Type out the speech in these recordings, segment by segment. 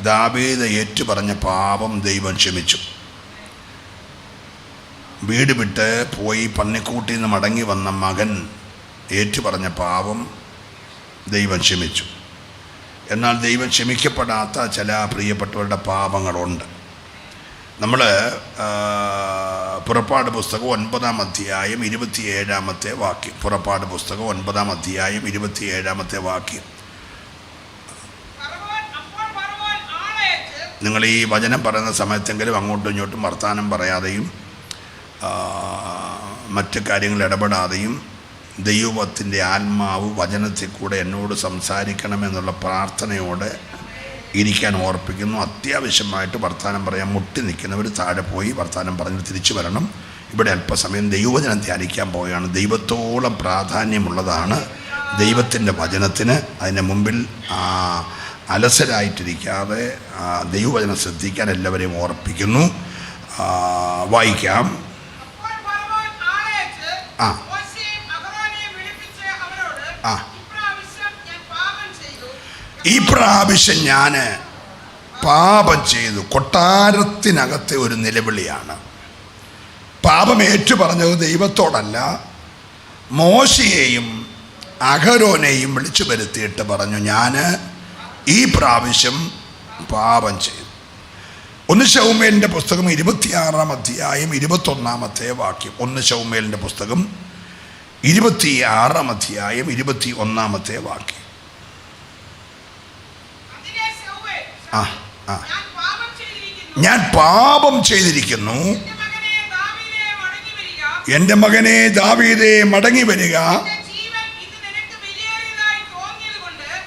ദാവീദ് ഏറ്റുപറഞ്ഞ പാപം ദൈവം ക്ഷമിച്ചു. വീട് വിട്ട് പോയി പന്നിക്കൂട്ടിൽ നിന്ന് മടങ്ങി വന്ന മകൻ ഏറ്റുപറഞ്ഞ പാപം ദൈവം ക്ഷമിച്ചു. എന്നാൽ ദൈവം ക്ഷമിക്കപ്പെടാത്ത ചില പ്രിയപ്പെട്ടവരുടെ പാപങ്ങളുണ്ട്. നമ്മൾ പുറപ്പാട് പുസ്തകം 9-ാം അധ്യായം 27-ാമത്തെ വാക്യം, പുറപ്പാട് പുസ്തകം 9-ാം അധ്യായം 27-ാമത്തെ വാക്യം. നിങ്ങൾ ഈ വചനം പറയുന്ന സമയത്തെങ്കിലും അങ്ങോട്ടും ഇങ്ങോട്ടും വർത്തമാനം പറയാതെയും മറ്റു കാര്യങ്ങൾ ഇടപെടാതെയും ദൈവത്തിൻ്റെ ആത്മാവ് വചനത്തിൽ കൂടെ എന്നോട് സംസാരിക്കണമെന്നുള്ള പ്രാർത്ഥനയോടെ ഇരിക്കാൻ ഓർപ്പിക്കുന്നു. അത്യാവശ്യമായിട്ട് വർത്തമാനം പറയാൻ മുട്ടി നിൽക്കുന്നവർ താഴെ പോയി വർത്തമാനം പറഞ്ഞ് തിരിച്ചു വരണം. ഇവിടെ അല്പസമയം ദൈവവചനം ധ്യാനിക്കാൻ പോവുകയാണ്. ദൈവത്തോളം പ്രാധാന്യമുള്ളതാണ് ദൈവത്തിൻ്റെ വചനത്തിന്. അതിൻ്റെ മുമ്പിൽ അലസരായിട്ടിരിക്കാതെ ദൈവവചനം ശ്രദ്ധിക്കാൻ എല്ലാവരെയും ഓർപ്പിക്കുന്നു. വായിക്കാം. ഈ പ്രാവശ്യം ഞാൻ പാപം ചെയ്തു. കൊട്ടാരത്തിനകത്തെ ഒരു നിലവിളിയാണ്. പാപം ഏറ്റുപറഞ്ഞത് ദൈവത്തോടല്ല, മോശയെയും അഹരോനെയും വിളിച്ചു വരുത്തിയിട്ട് പറഞ്ഞു, ഞാൻ ഈ പ്രാവശ്യം പാപം ചെയ്തു. 1 ശമൂവേലിൻ്റെ പുസ്തകം 26-ാം അധ്യായം 21-ാമത്തെ വാക്യം. 1 ശമൂവേലിൻ്റെ പുസ്തകം 26-ാം അധ്യായം 21-ാമത്തെ വാക്യം. ഞാൻ പാപം ചെയ്തിരിക്കുന്നു, എൻ്റെ മകനെ ദാവീദേ മടങ്ങി വരിക.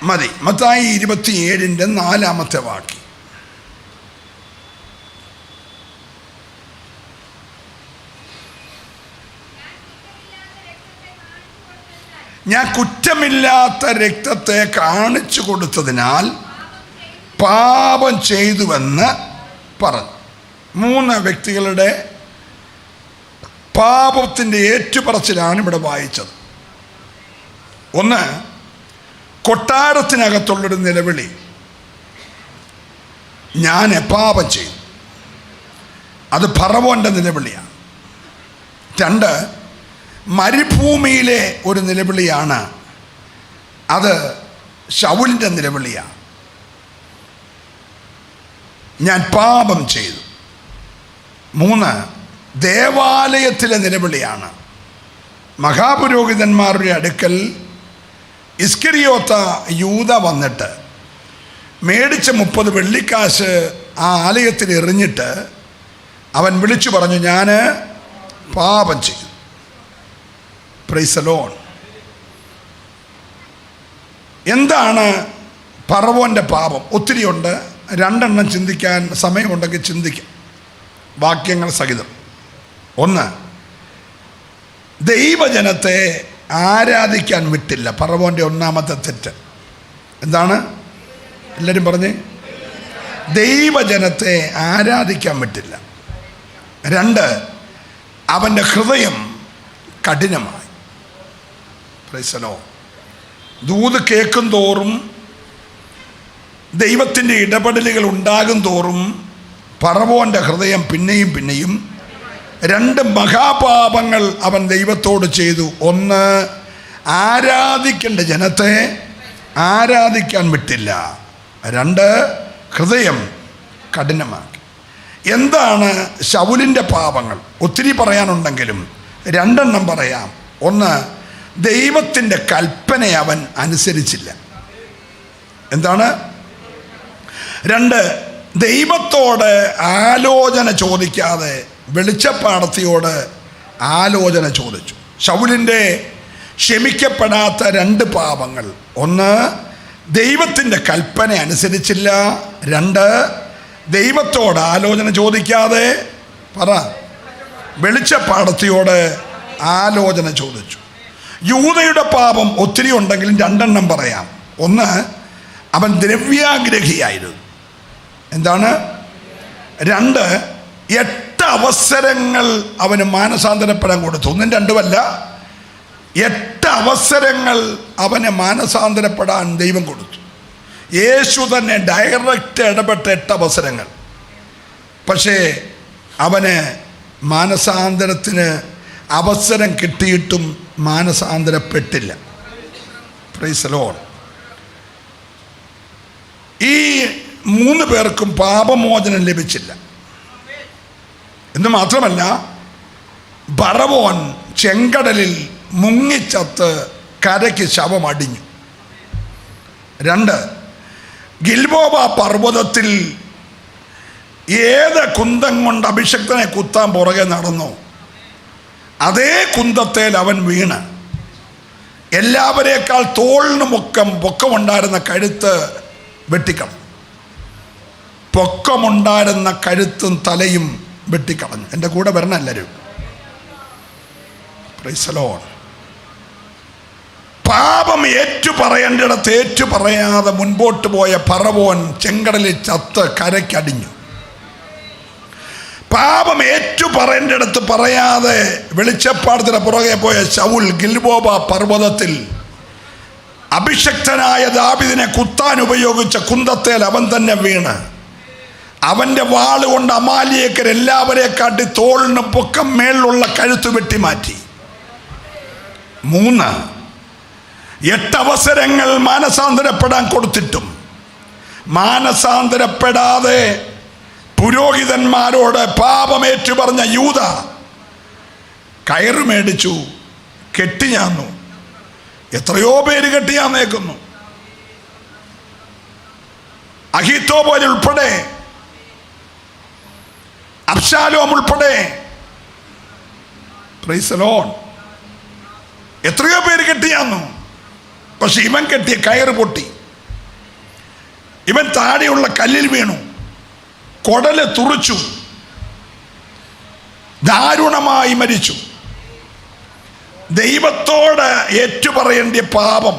മതി. മത്തായി 27-ന്റെ 4-ാമത്തെ വാക്യം. ഞാൻ കുറ്റമില്ലാത്ത രക്തത്തെ കാണിച്ചു കൊടുത്തതിനാൽ പാപം ചെയ്തുവെന്ന് പറഞ്ഞു. 3 വ്യക്തികളുടെ പാപത്തിൻ്റെ ഏറ്റുപറച്ചിലാണ് ഇവിടെ വായിച്ചത്. ഒന്ന്, കൊട്ടാരത്തിനകത്തുള്ളൊരു നിലവിളി, ഞാൻ പാപം ചെയ്തു. അത് ഫറവോൻ്റെ നിലവിളിയാണ്. 2, മരുഭൂമിയിലെ ഒരു നിലവിളിയാണ്. അത് ശൗലിൻ്റെ നിലവിളിയാണ്. ഞാൻ പാപം ചെയ്തു. 3, ദേവാലയത്തിലെ നിലവിളിയാണ്. മഹാപുരോഹിതന്മാരുടെ അടുക്കൽ ഇസ്കരിയോത്ത യൂദ വന്നിട്ട് മേടിച്ച 30 വെള്ളിക്കാശ് ആ ആലയത്തിൽ എറിഞ്ഞിട്ട് അവൻ വിളിച്ചു പറഞ്ഞു, ഞാൻ പാപം ചെയ്തു. Price the Lord. എന്താണ് ഫറവോൻ്റെ പാപം? ഒത്തിരിയുണ്ട്. 2 ചിന്തിക്കാൻ സമയമുണ്ടെങ്കിൽ ചിന്തിക്കാം, വാക്യങ്ങൾ സഹിതം. 1, ദൈവജനത്തെ ആരാധിക്കാൻ വിട്ടില്ല. ഫറവോൻ്റെ 1ാമത്തെ തെറ്റ് എന്താണ്? എല്ലാവരും പറഞ്ഞേ. ദൈവജനത്തെ ആരാധിക്കാൻ വിട്ടില്ല. 2, അവൻ്റെ ഹൃദയം കഠിനമായി. Price the Lord. ദൂത് കേൾക്കും തോറും, ദൈവത്തിൻ്റെ ഇടപെടലുകൾ ഉണ്ടാകും തോറും ഫറവോൻ്റെ ഹൃദയം പിന്നെയും പിന്നെയും 2 മഹാപാപങ്ങൾ അവൻ ദൈവത്തോട് ചെയ്തു. 1, ആരാധിക്കേണ്ട ജനത്തെ ആരാധിക്കാൻ വിട്ടില്ല. 2, ഹൃദയം കഠിനമാക്കി. എന്താണ് ശൗലിൻ്റെ പാപങ്ങൾ? ഒത്തിരി പറയാനുണ്ടെങ്കിലും 2 പറയാം. 1, ദൈവത്തിൻ്റെ കൽപ്പന അവൻ അനുസരിച്ചില്ല. എന്താണ്? 2, ദൈവത്തോട് ആലോചന ചോദിക്കാതെ വെളിച്ചപ്പാടത്തിയോട് ആലോചന ചോദിച്ചു. ശൗലിൻ്റെ ക്ഷമിക്കപ്പെടാത്ത 2 പാപങ്ങൾ. 1, ദൈവത്തിൻ്റെ കൽപ്പന അനുസരിച്ചില്ല. 2, ദൈവത്തോട് ആലോചന ചോദിക്കാതെ വെളിച്ചപ്പാടത്തിയോട് ആലോചന ചോദിച്ചു. യൂദയുടെ പാപം ഒത്തിരി ഉണ്ടെങ്കിലും 2 പറയാം. 1, അവൻ ദ്രവ്യാഗ്രഹിയായിരുന്നു. എന്താണ്? 2, 8 അവസരങ്ങൾ അവന് മാനസാന്തരപ്പെടാൻ കൊടുത്തു. 1ഉം 2ഉമല്ല, 8 അവസരങ്ങൾ അവന് മാനസാന്തരപ്പെടാൻ ദൈവം കൊടുത്തു. യേശു തന്നെ ഡയറക്റ്റ് ഇടപെട്ട 8 അവസരങ്ങൾ. പക്ഷേ അവന് മാനസാന്തരത്തിന് അവസരം കിട്ടിയിട്ടും മാനസാന്തരപ്പെട്ടില്ല. Price the Lord. ഈ 3 പേർക്കും പാപമോചനം ലഭിച്ചില്ല. എന്ന് മാത്രമല്ല, ബറവോൻ ചെങ്കടലിൽ മുങ്ങിച്ചത്ത് കരയ്ക്ക് ശവമടിഞ്ഞു. 2, ഗിൽബോവ പർവ്വതത്തിൽ ഏത് കുന്തം കൊണ്ട് അഭിഷക്തനെ കുത്താൻ പുറകെ നടന്നു, അതേ കുന്തത്തേൽ അവൻ വീണ് എല്ലാവരേക്കാൾ തോളിന് പൊക്കമുണ്ടായിരുന്ന കഴുത്ത് വെട്ടിക്കളഞ്ഞു. പൊക്കമുണ്ടായിരുന്ന കഴുത്തും തലയും വെട്ടിക്കളഞ്ഞു. എൻ്റെ കൂടെ വരണം എല്ലാവരും. Price the Lord. പാപം ഏറ്റുപറയേണ്ടിടത്ത് ഏറ്റുപറയാതെ മുൻപോട്ട് പോയ ഫറവോൻ ചെങ്കടലിൽ ചത്ത് കരയ്ക്കടിഞ്ഞു. പാപം ഏറ്റുപറയേണ്ടിടത്ത് പറയാതെ വെളിച്ചപ്പാടത്തിന് പുറകെ പോയ ശൗൽ ഗിൽബോവ പർവ്വതത്തിൽ അഭിഷക്തനായ ദാവീദിനെ കുത്താൻ ഉപയോഗിച്ച കുന്തത്തേൽ അവൻ തന്നെ വീണ് അവൻ്റെ വാള് കൊണ്ട് അമാലിയേക്കർ എല്ലാവരെ കാട്ടി തോളിന് പൊക്കം മേളിലുള്ള കഴുത്ത് വെട്ടിമാറ്റി. 3, 8 അവസരങ്ങൾ മാനസാന്തരപ്പെടാൻ കൊടുത്തിട്ടും മാനസാന്തരപ്പെടാതെ പുരോഹിതന്മാരോട് പാപമേറ്റു പറഞ്ഞ യൂദ കയറ് മേടിച്ചു, കെട്ടിയാന്നു. എത്രയോ പേര് കെട്ടിയാന്നേക്കുന്നു. അഹീത്തോബേൽ ഉൾപ്പെടെ, അബ്ശാലോം ഉൾപ്പെടെ. Price the Lord. എത്രയോ പേര് കെട്ടിയാന്നു. പക്ഷെ ഇവൻ കെട്ടിയ കയറ് പൊട്ടി. ഇവൻ താഴെയുള്ള കല്ലിൽ വീണു, കൊടല് തുറിച്ചു, ദാരുണമായി മരിച്ചു. ദൈവത്തോട് ഏറ്റുപറയേണ്ട പാപം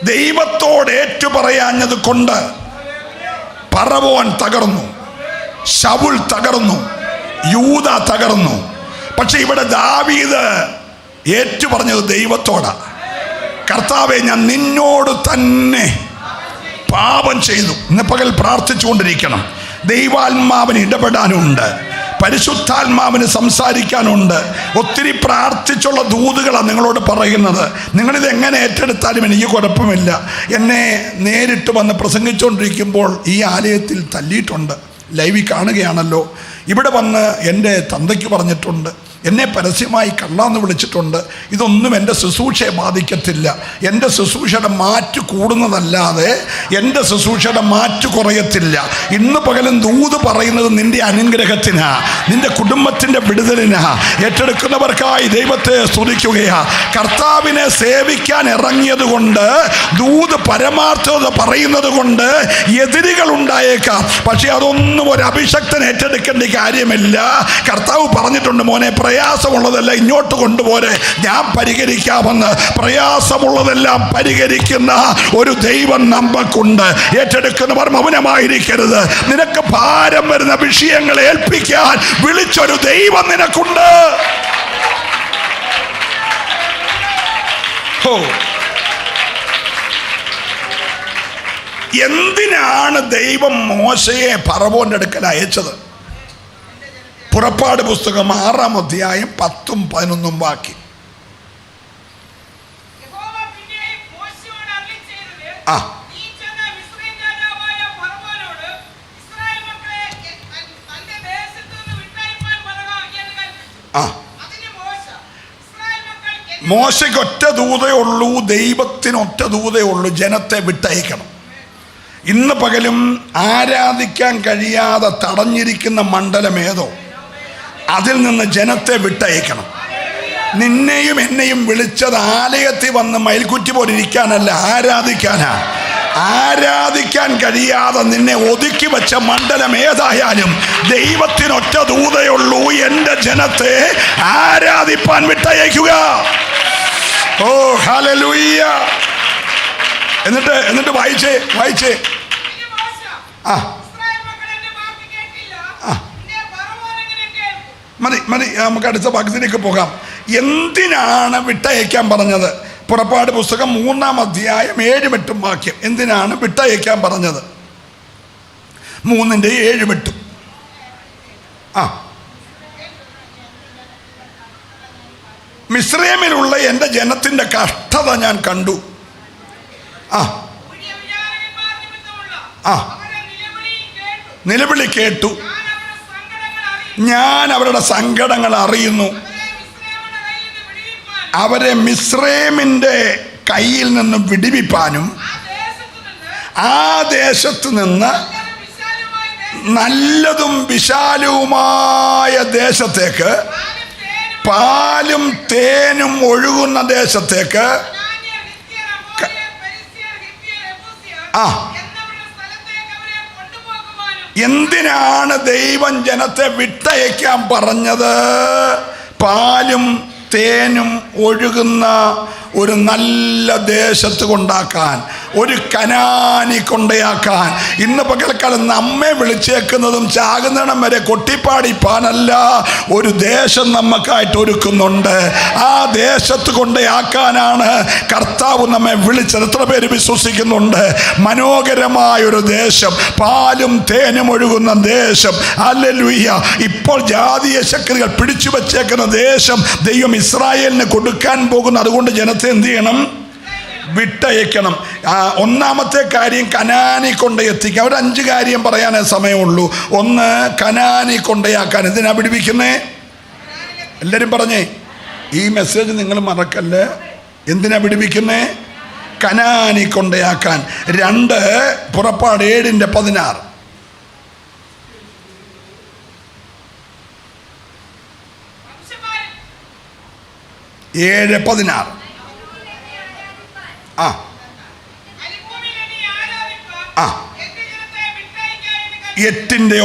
ദൈവത്തോട് ഏറ്റുപറയാഞ്ഞത് കൊണ്ട് ഫറവോൻ തകർന്നു, ശൗൽ തകർന്നു, യൂദ തകർന്നു. പക്ഷെ ഇവിടെ ദാവീദ് ഏറ്റുപറഞ്ഞത് ദൈവത്തോടാ. കർത്താവേ, ഞാൻ നിന്നോട് തന്നെ പാപം ചെയ്തു. ഇന്ന് പകൽ പ്രാർത്ഥിച്ചുകൊണ്ടിരിക്കണം. ദൈവാത്മാവിന് ഇടപെടാനുണ്ട്, പരിശുദ്ധാത്മാവിന് സംസാരിക്കാനുണ്ട്. ഒത്തിരി പ്രാർത്ഥിച്ചുള്ള ദൂതുകളാണ് നിങ്ങളോട് പറയുന്നത്. നിങ്ങളിത് എങ്ങനെ ഏറ്റെടുത്താലും എനിക്ക് കുഴപ്പമില്ല. എന്നെ നേരിട്ട് വന്ന് പ്രസംഗിച്ചുകൊണ്ടിരിക്കുമ്പോൾ ഈ ആലയത്തിൽ തല്ലിയിട്ടുണ്ട്. ലൈവിൽ കാണുകയാണല്ലോ. ഇവിടെ വന്ന് എൻ്റെ തന്തയ്ക്ക് പറഞ്ഞിട്ടുണ്ട്, എന്നെ പരസ്യമായി കള്ളാന്ന് വിളിച്ചിട്ടുണ്ട്. ഇതൊന്നും എൻ്റെ ശുശ്രൂഷയെ ബാധിക്കത്തില്ല. എൻ്റെ ശുശ്രൂഷയുടെ മാറ്റ് കൂടുന്നതല്ലാതെ എൻ്റെ ശുശ്രൂഷയുടെ മാറ്റ് കുറയത്തില്ല. ഇന്ന് പകലും ദൂത് പറയുന്നത് നിൻ്റെ അനുഗ്രഹത്തിനാ, നിൻ്റെ കുടുംബത്തിൻ്റെ വിടുതലിനാ. ഏറ്റെടുക്കുന്നവർക്കായി ദൈവത്തെ സ്തുതിക്കുകയാ. കർത്താവിനെ സേവിക്കാൻ ഇറങ്ങിയത് കൊണ്ട്, ദൂത് പരമാർത്ഥത പറയുന്നത് കൊണ്ട് എതിരുകൾ ഉണ്ടായേക്കാം. പക്ഷെ അതൊന്നും ഒരു അഭിഷക്തൻ ഏറ്റെടുക്കേണ്ട കാര്യമില്ല. കർത്താവ് പറഞ്ഞിട്ടുണ്ട്, മോനെ, പ്രയാസമുള്ളതെല്ലാം ഇങ്ങോട്ട് കൊണ്ടുപോരെ, ഞാൻ പരിഹരിക്കാമെന്ന്. പ്രയാസമുള്ളതെല്ലാം പരിഹരിക്കുന്ന ഒരു ദൈവം നമുക്കുണ്ട്. ഏറ്റെടുക്കുന്നവർ മൗനമായിരിക്കരുത്. നിനക്ക് ഭാരം വരുന്ന വിഷയങ്ങളെ ഏൽപ്പിക്കാൻ വിളിച്ചൊരു ദൈവം നിനക്കുണ്ട്. എന്തിനാണ് ദൈവം മോശയെ ഫറവോന്റെ അടുക്കൽ അയച്ചത്? പുറപ്പാട് പുസ്തകം 6-ാം അധ്യായം 10-ഉം 11-ഉം വാക്യം. മോശയ്ക്ക് ഒറ്റ ദൂതേ ഉള്ളൂ, ദൈവത്തിന് ഒറ്റ ദൂതേ ഉള്ളൂ, ജനത്തെ വിട്ടയക്കണം. ഇന്ന് പകലും ആരാധിക്കാൻ കഴിയാതെ തടഞ്ഞിരിക്കുന്ന മണ്ഡലം ഏതോ അതിൽ നിന്ന് ജനത്തെ വിട്ടയക്കണം. നിന്നെയും എന്നെയും വിളിച്ചത് ആലയത്തിൽ വന്ന് മയിൽക്കുറ്റി പോലെ ഇരിക്കാനല്ല, ആരാധിക്കാനാ. ആരാധിക്കാൻ കഴിയാതെ നിന്നെ ഒതുക്കി വെച്ച മണ്ഡലം ഏതായാലും ദൈവത്തിനൊറ്റ ദൂതയുള്ളൂ, എൻ്റെ ജനത്തെ ആരാധിപ്പാൻ വിട്ടയക്കുക. ഓ ഹല്ലേലൂയ. എന്നിട്ട് വായിച്ചേ. മതി, നമുക്ക് അടുത്ത ഭാഗത്തിലേക്ക് പോകാം. എന്തിനാണ് വിട്ടയക്കാൻ പറഞ്ഞത്? പുറപ്പാട് പുസ്തകം 3-ാം അധ്യായം 7-8 വാക്യം. എന്തിനാണ് വിട്ടയക്കാൻ പറഞ്ഞത്? 3:7-8. മിസ്രയീമിലുള്ള എൻ്റെ ജനത്തിൻ്റെ കഷ്ടത ഞാൻ കണ്ടു. നിലവിളി കേട്ടു. ഞാൻ അവരുടെ സങ്കടങ്ങൾ അറിയുന്നു. അവരെ മിസ്രയീമിൻ്റെ കയ്യിൽ നിന്ന് വിടുവിപ്പാനും ആ ദേശത്ത് നിന്ന് നല്ലതും വിശാലവുമായ ദേശത്തേക്ക്, പാലും തേനും ഒഴുകുന്ന ദേശത്തേക്ക്, എന്തിനാണ് ദൈവം ജനത്തെ വിട്ടയക്കാൻ പറഞ്ഞത്? പാലും തേനും ഒഴുകുന്ന ഒരു നല്ല ദേശത്ത് കൊണ്ടാക്കാൻ, ഒരു കനാനി കൊണ്ടയാക്കാൻ. ഇന്ന് പകൽക്കാലം നമ്മെ വിളിച്ചേക്കുന്നതും ചാകുന്നിടം വരെ കൊട്ടിപ്പാടിപ്പാനല്ല, ഒരു ദേശം നമുക്കായിട്ട് ഒരുക്കുന്നുണ്ട്. ആ ദേശത്ത് കൊണ്ടയാക്കാനാണ് കർത്താവ് നമ്മെ വിളിച്ചത്. എത്ര പേര് വിശ്വസിക്കുന്നുണ്ട്? മനോഹരമായൊരു ദേശം, പാലും തേനും ഒഴുകുന്ന ദേശം. ഹല്ലേലൂയ. ഇപ്പോൾ ജാതീയ ശക്തികൾ പിടിച്ചു വച്ചേക്കുന്ന ദേശം ദൈവം ഇസ്രായേലിന് കൊടുക്കാൻ പോകുന്നു. അതുകൊണ്ട് ജനത്തെ എന്ത് ചെയ്യണം? വിട്ടയക്കണം. ഒന്നാമത്തെ കാര്യം കനാനി കൊണ്ടെത്തിക്കുക. ഒരു 5 കാര്യം പറയാനേ സമയമുള്ളൂ. 1, കനാനി കൊണ്ടയാക്കാൻ. എന്തിനാ വിടുവിക്കുന്നേ? എല്ലാവരും പറഞ്ഞേ, ഈ മെസ്സേജ് നിങ്ങൾ മറക്കല്ലേ. എന്തിനാ വിടുവിക്കുന്നേ? കനാനി കൊണ്ടയാക്കാൻ. 2, പുറപ്പാട് 7:16. 7:16. 8:1. 8:1. എട്ടിന്റെ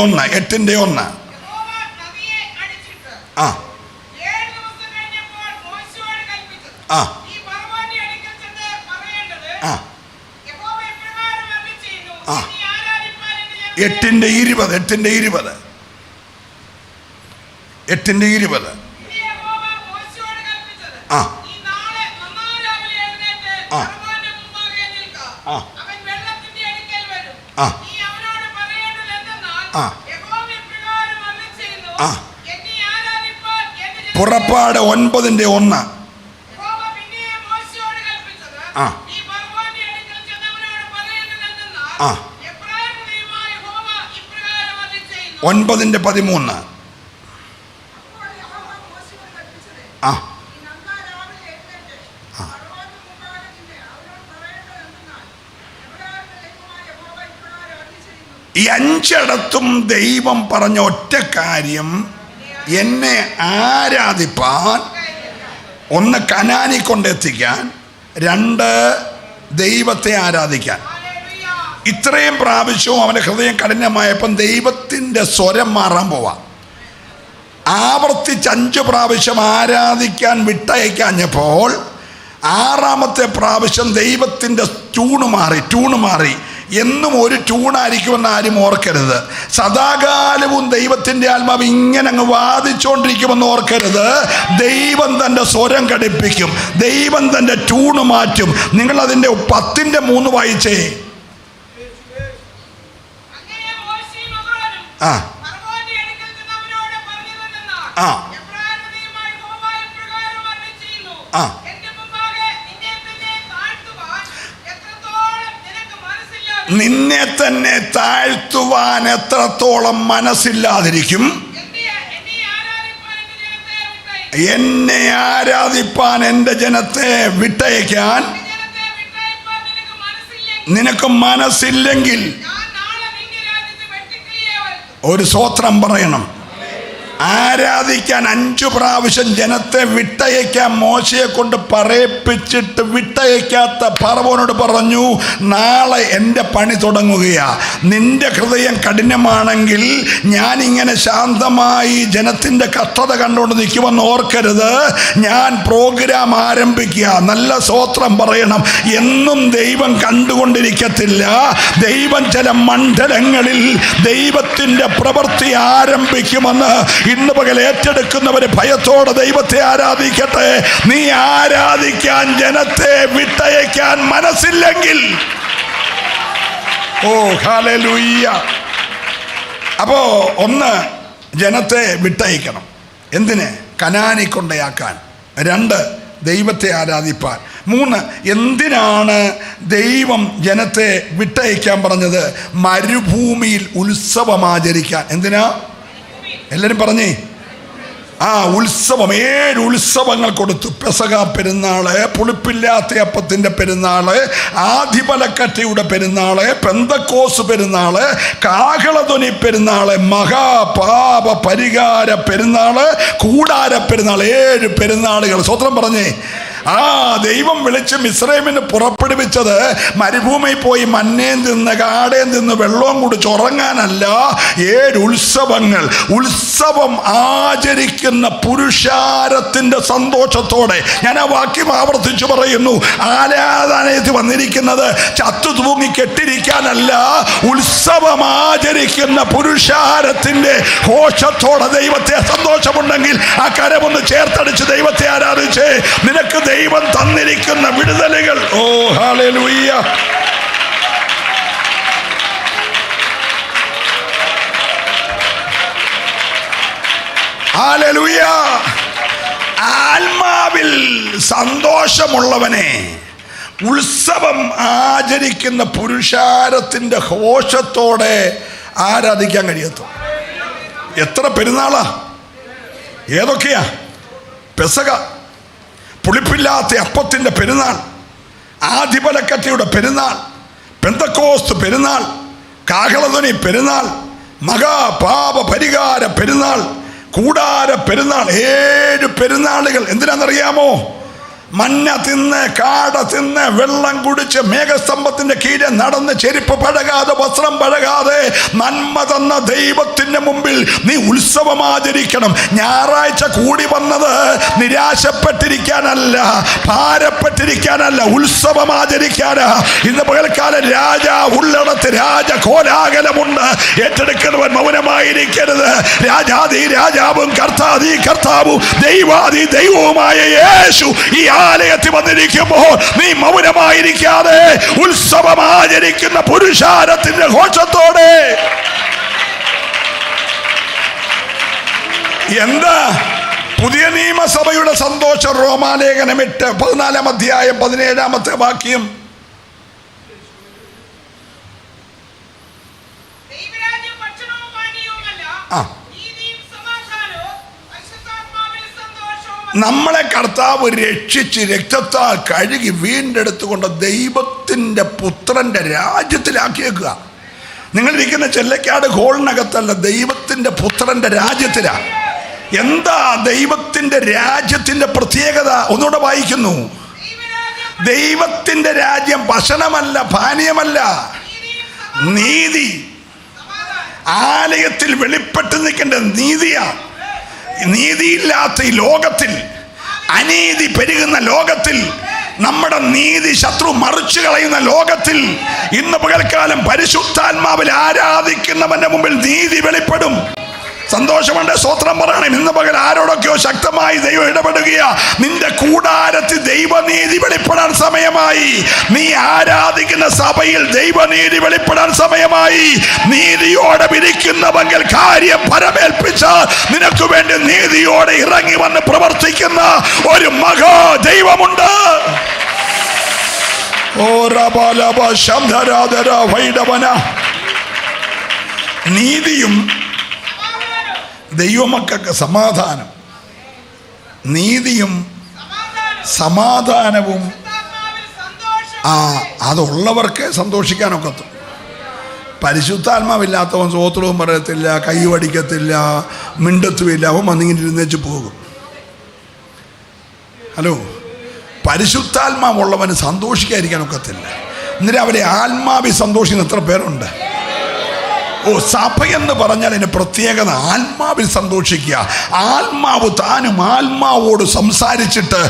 20. 8:20. പുറപ്പാട് 9:1. ആ 9:13. ഈ 5 ദൈവം പറഞ്ഞ ഒറ്റ കാര്യം, എന്നെ ആരാധിപ്പാൻ. 1, കനാനി കൊണ്ടെത്തിക്കാൻ. 2, ദൈവത്തെ ആരാധിക്കാൻ. ഇത്രയും പ്രാവശ്യവും അവൻ്റെ ഹൃദയം കഠിനമായപ്പം ദൈവത്തിൻ്റെ സ്വരം മാറാൻ പോവാം. ആവർത്തിച്ച് 5 പ്രാവശ്യം ആരാധിക്കാൻ വിട്ടയക്കാഞ്ഞപ്പോൾ 6-ാമത്തെ പ്രാവശ്യം ദൈവത്തിൻ്റെ ട്യൂണ് മാറി. എന്നും ഒരു ട്യൂണായിരിക്കുമെന്ന് ആരും ഓർക്കരുത്. സദാകാലവും ദൈവത്തിൻ്റെ ആത്മാവ് ഇങ്ങനെ അങ്ങ് വാദിച്ചുകൊണ്ടിരിക്കുമെന്ന് ഓർക്കരുത്. ദൈവം തൻ്റെ സ്വരം ഘടിപ്പിക്കും. ദൈവം തൻ്റെ ട്യൂണ് മാറ്റും. നിങ്ങളതിൻ്റെ 10:3 വായിച്ചേ. നിന്നെ തന്നെ താഴ്ത്തുവാൻ എത്രത്തോളം മനസ്സില്ലാതിരിക്കും? എന്നെ ആരാധിപ്പാൻ എൻ്റെ ജനത്തെ വിട്ടയക്കാൻ നിനക്ക് മനസ്സില്ലെങ്കിൽ ഒരു സ്തോത്രം പറയണം. ആരാധിക്കാൻ 5 പ്രാവശ്യം ജനത്തെ വിട്ടയക്കാൻ മോശയെ കൊണ്ട് പറയിപ്പിച്ചിട്ട് വിട്ടയക്കാത്ത ഫറവോനോട് പറഞ്ഞു, നാളെ എൻ്റെ പണി തുടങ്ങുകയാ. നിന്റെ ഹൃദയം കഠിനമാണെങ്കിൽ ഞാനിങ്ങനെ ശാന്തമായി ജനത്തിൻ്റെ കഷ്ടത കണ്ടുകൊണ്ട് നിൽക്കുമെന്ന് ഓർക്കരുത്. ഞാൻ പ്രോഗ്രാം ആരംഭിക്കുക. നല്ല സ്തോത്രം പറയണം. എന്നും ദൈവം കണ്ടുകൊണ്ടിരിക്കത്തില്ല. ദൈവം ചില മണ്ഡലങ്ങളിൽ ദൈവത്തിൻ്റെ പ്രവൃത്തി ആരംഭിക്കുമെന്ന് ഇന്ന് പകൽ ഏറ്റെടുക്കുന്നവര് ഭയത്തോടെ ദൈവത്തെ ആരാധിക്കട്ടെ. നീ ആരാധിക്കാൻ ജനത്തെ വിട്ടയക്കാൻ മനസ്സില്ലെങ്കിൽ, ഓ ഹല്ലേലൂയ. അപ്പോ ഒന്ന്, ജനത്തെ വിട്ടയക്കണം. എന്തിന്? കനാനി കൊണ്ടയാക്കാൻ. 2, ദൈവത്തെ ആരാധിപ്പാൻ. 3, എന്തിനാണ് ദൈവം ജനത്തെ വിട്ടയക്കാൻ പറഞ്ഞത്? മരുഭൂമിയിൽ ഉത്സവമാചരിക്കാൻ. എന്തിനാ? എല്ലാവരും പറഞ്ഞേ. ഉത്സവം. 7 ഉത്സവങ്ങൾ കൊടുത്തു. പെസഹ പെരുന്നാള്, പുളിപ്പില്ലാത്ത അപ്പത്തിൻ്റെ പെരുന്നാള്, ആദിപലക്കറ്റയുടെ പെരുന്നാള്, പെന്തക്കോസ് പെരുന്നാള്, കാഹളധ്വനി പെരുന്നാള്, മഹാപാപ പരിഹാര പെരുന്നാള്, കൂടാര പെരുന്നാൾ. 7 പെരുന്നാളുകൾ. സ്വത്രം പറഞ്ഞേ. ദൈവം വിളിച്ച് മിസ്രൈമിന് പുറപ്പെടുവിച്ചത് മരുഭൂമിയിൽ പോയി മന്നയും തിന്ന് കാടയും തിന്ന് വെള്ളവും കുടിച്ച് ഉറങ്ങാനല്ല. 7 ഉത്സവങ്ങൾ. ഉത്സവം ആചരിക്കുന്ന പുരുഷാരത്തിന്റെ സന്തോഷത്തോടെ. ഞാൻ ആ വാക്യം ആവർത്തിച്ചു പറയുന്നു. ആരാധനയിൽ വന്നിരിക്കുന്നത് ചത്തു തൂങ്ങി കെട്ടിരിക്കാനല്ല, ഉത്സവം ആചരിക്കുന്ന പുരുഷാരത്തിന്റെ ഘോഷത്തോടെ. ദൈവത്തെ സന്തോഷമുണ്ടെങ്കിൽ ആ കരമൊന്ന് ചേർത്തടിച്ച് ദൈവത്തെ ആരാധിച്ച് നിനക്ക് ദൈവം തന്നിരിക്കുന്ന വിടുതലുകൾ. ഓ ഹല്ലേലൂയ. ഹല്ലേലൂയ. ആത്മാവിൽ സന്തോഷമുള്ളവനെ ഉത്സവം ആചരിക്കുന്ന പുരുഷാരത്തിന്റെ ഘോഷത്തോടെ ആരാധിക്കാൻ കഴിയത്തു. എത്ര പെരുന്നാളാ, ഏതൊക്കെയാ? പെസഹ, പുളിപ്പില്ലാത്ത അപ്പത്തിൻ്റെ പെരുന്നാൾ, ആദിപലക്കറ്റയുടെ പെരുന്നാൾ, പെന്തക്കോസ്ത് പെരുന്നാൾ, കാഹളധ്വനി പെരുന്നാൾ, മഹാപാപ പരിഹാര പെരുന്നാൾ, കൂടാര പെരുന്നാൾ. 7 പെരുന്നാളുകൾ. എന്തിനാണെന്നറിയാമോ? മഞ്ഞ തിന്ന്, കാട തിന്ന്, വെള്ളം കുടിച്ച്, മേഘസ്തംഭത്തിന്റെ കീഴെ നടന്ന്, ചെരുപ്പ് പഴകാതെ, വസ്ത്രം പഴകാതെ, നന്മ തന്ന ദൈവത്തിന്റെ മുമ്പിൽ നീ ഉത്സവം ആചരിക്കണം. ഞായറാഴ്ച കൂടി വന്നത് നിരാശപ്പെട്ടിരിക്കാനല്ല, ഭാരപ്പെട്ടിരിക്കാനല്ല, ഉത്സവം ആചരിക്കാനാ. ഇന്ന് പകൽക്കാലം രാജാ ഉള്ളിടത്ത് രാജകോലാഹലമുണ്ട്. ഏറ്റെടുക്കുന്നവൻ മൗനമായിരിക്കരുത്. രാജാതി രാജാവും കർത്താതി കർത്താവും ദൈവാതി ദൈവവുമായ യേശു ഈ ആലയത്തിൽ വന്നിരിക്കുമ്പോൾ നീ മൗനമായിരിക്കാതെ ഉത്സവം ആചരിക്കുന്ന പുരുഷാരത്തിന്റെ ഘോഷത്തോടെ. എന്താ പുതിയ നിയമസഭയുടെ സന്തോഷം? റോമാലേഖനം 8 14 അധ്യായം 17 വാക്യം. നമ്മളെ കർത്താവ് രക്ഷിച്ച് രക്തത്താൽ കഴുകി വീണ്ടെടുത്തുകൊണ്ട് ദൈവത്തിൻ്റെ പുത്രൻ്റെ രാജ്യത്തിലാക്കിയേക്കുക. നിങ്ങളിരിക്കുന്ന ചെല്ലക്കാട് ഹോളിനകത്തല്ല, ദൈവത്തിൻ്റെ പുത്രൻ്റെ രാജ്യത്തിലാണ്. എന്താ ദൈവത്തിൻ്റെ രാജ്യത്തിൻ്റെ പ്രത്യേകത? ഒന്നുകൂടെ വായിക്കുന്നു. ദൈവത്തിൻ്റെ രാജ്യം ഭക്ഷണമല്ല, പാനീയമല്ല, നീതി. ആലയത്തിൽ വെളിപ്പെട്ട് നിൽക്കേണ്ട നീതിയാണ്. നീതിയില്ലാത്ത ഈ ലോകത്തിൽ, അനീതി പെരുകുന്ന ലോകത്തിൽ, നമ്മുടെ നീതി ശത്രു മറിച്ചു കളയുന്ന ലോകത്തിൽ ഇന്ന് പകൽക്കാലം പരിശുദ്ധാത്മാവിൽ ആരാധിക്കുന്നവന്റെ മുമ്പിൽ നീതി വെളിപ്പെടും. സന്തോഷമുണ്ട്, സ്തോത്രം പറയണം. ഇന്ന് പകൽ ആരോടൊക്കെയോ ശക്തമായി ദൈവം ഇടപെടുകയാ. നിന്റെ കൂടാരത്തിൽ ദൈവനീതി വെളിപ്പെടാൻ സമയമായി. നീ ആരാധിക്കുന്ന സഭയിൽ ദൈവനീതി വെളിപ്പെടാൻ സമയമായി. നീതിയോടെ വിരിക്കുന്നവെങ്കിൽ കാര്യം പരമേൽപ്പിച്ചാൽ നിനക്ക് വേണ്ടി നീതിയോടെ ഇറങ്ങി വന്ന് പ്രവർത്തിക്കുന്ന ഒരു മഹാ ദൈവമുണ്ട്. നീതിയും ദൈവമക്കൾക്ക് സമാധാനം. നീതിയും സമാധാനവും അതുള്ളവർക്ക് സന്തോഷിക്കാനൊക്കത്തും. പരിശുദ്ധാത്മാവില്ലാത്തവൻ സ്തോത്രവും പറയത്തില്ല, കൈവടിക്കത്തില്ല, മിണ്ടത്തുമില്ല. അവൻ വന്നിങ്ങനെ ഇരുന്നേച്ച് പോകും. ഹലോ, പരിശുദ്ധാത്മാവുള്ളവന് സന്തോഷിക്കാതിരിക്കാനൊക്കത്തില്ല. എന്നിട്ട് അവരെ ആത്മാവി സന്തോഷിക്കുന്ന എത്ര പേരുണ്ട്? സഭ എന്ന് പറഞ്ഞാൽ അതിന് പ്രത്യേകത ആത്മാവിൽ സന്തോഷിക്കുക. ആത്മാവ് താനും ആത്മാവോട് സംസാരിച്ചിട്ട്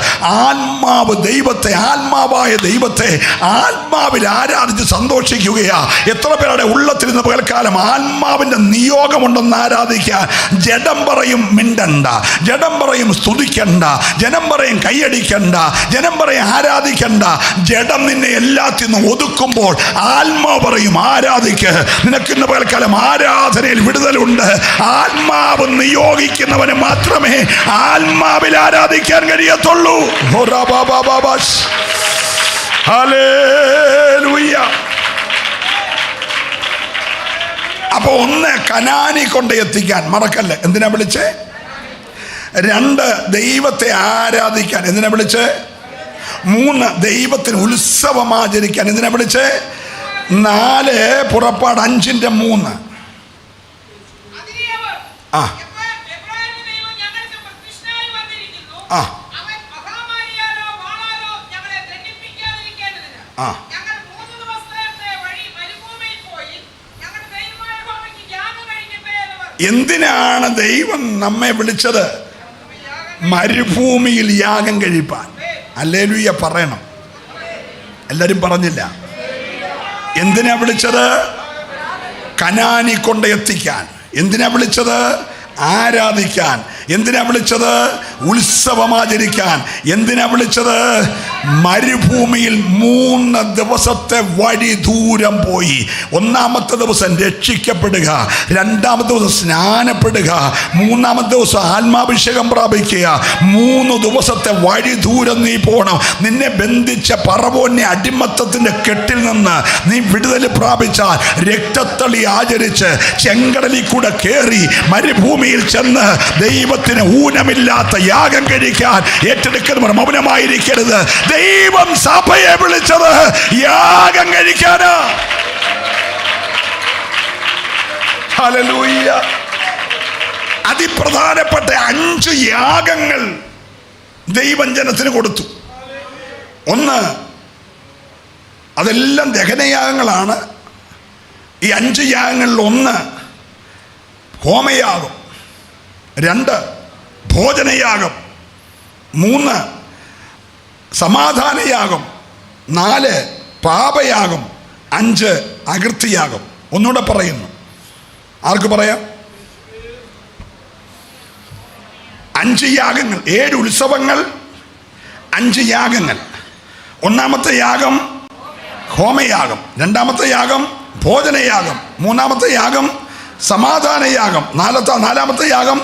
ആത്മാവ് ദൈവത്തെ, ആത്മാവായ ദൈവത്തെ ആത്മാവിൽ ആരാധിച്ച് സന്തോഷിക്കുകയാ. എത്ര പേരുടെ ഉള്ളത്തിരുന്ന് പകൽക്കാലം ആത്മാവിന്റെ നിയോഗമുണ്ടെന്ന് ആരാധിക്കാൻ. ജഡം പറയും മിണ്ടണ്ട, ജഡം പറയും സ്തുതിക്കണ്ട, ജനം പറയും കൈയടിക്കണ്ട, ജനം പറയും ആരാധിക്കണ്ട. ജഡം നിന്നെ എല്ലാത്തിൽ നിന്ന് ഒതുക്കുമ്പോൾ ആത്മാവ് പറയും ആരാധിക്ക്. നിനക്കിന്ന് പകൽക്കാലം ആരാധനയിൽ വിടുതലുണ്ട്. ആത്മാവ് നിയോഗിക്കുന്നവന് മാത്രമേ ആത്മാവിൽ ആരാധിക്കാൻ കഴിയത്തുള്ളൂ. ഹല്ലേലൂയ. അപ്പൊ ഒന്ന്, കനാനി കൊണ്ട് എത്തിക്കാൻ മറക്കല്ലേ, എന്തിനാ വിളിച്ചേ? രണ്ട്, ദൈവത്തെ ആരാധിക്കാൻ എന്തിനാ വിളിച്ചേ? മൂന്ന്, ദൈവത്തിന് ഉത്സവം ആചരിക്കാൻ എന്തിനാ വിളിച്ചേ? നാല്, പുറപ്പാട് 5:3. ആ ആ ആ എന്തിനാണ് ദൈവം നമ്മെ വിളിച്ചത്? മരുഭൂമിയിൽ യാഗം കഴിപ്പാൻ. ഹല്ലേലൂയ പറയണം. എല്ലാരും പറഞ്ഞില്ല. എന്തിനാ വിളിച്ചത്? കനാനി കൊണ്ട് എത്തിക്കാൻ. എന്തിനാ വിളിച്ചത്? ആരാധിക്കാൻ. എന്തിനാ വിളിച്ചത്? ഉത്സവമാചരിക്കാൻ. എന്തിനാ വിളിച്ചത്? മരുഭൂമിയിൽ 3 ദിവസത്തെ വഴി ദൂരം പോയി. ഒന്നാമത്തെ ദിവസം രക്ഷിക്കപ്പെടുക, രണ്ടാമത്തെ ദിവസം സ്നാനപ്പെടുക, മൂന്നാമത്തെ ദിവസം ആത്മാഭിഷേകം പ്രാപിക്കുക. 3 ദിവസത്തെ വഴി ദൂരം നീ പോകണം. നിന്നെ ബന്ധിച്ച പറവോന്യ അടിമത്തത്തിന്റെ കെട്ടിൽ നിന്ന് നീ വിടുതൽ പ്രാപിച്ചാൽ രക്തത്തളി ആചരിച്ച് ചെങ്കടലിൽ കൂടെ കയറി മരുഭൂമിയിൽ ചെന്ന് ദൈവത്തിന് ഊനമില്ലാത്ത യാഗം കഴിക്കാൻ ഏറ്റെടുക്കുന്നവർ മൗനമായിരിക്കരുത്. ദൈവം സഭയെ വിളിച്ചത് യാഗം കഴിക്കാനാ. ഹല്ലേലൂയ. അതിപ്രധാനപ്പെട്ട 5 യാഗങ്ങൾ ദൈവം ജനത്തിന് കൊടുത്തു. ഒന്ന്, അതെല്ലാം ദഹനയാഗങ്ങളാണ്. ഈ 5 യാഗങ്ങളിൽ ഒന്ന് ഹോമയാഗം, 2 ഭോജനയാഗം, 3 സമാധാനയാഗം, 4 പാപയാഗം, 5 അകൃത്യയാഗം. ഒന്നുകൂടെ പറയുന്നു, ആർക്ക് പറയാം? 5 യാഗങ്ങൾ, 7 ഉത്സവങ്ങൾ, 5 യാഗങ്ങൾ. ഒന്നാമത്തെ യാഗം ഹോമയാഗം, രണ്ടാമത്തെ യാഗം ഭോജനയാഗം, മൂന്നാമത്തെ യാഗം സമാധാനയാഗം, നാലാമത്തെ യാഗം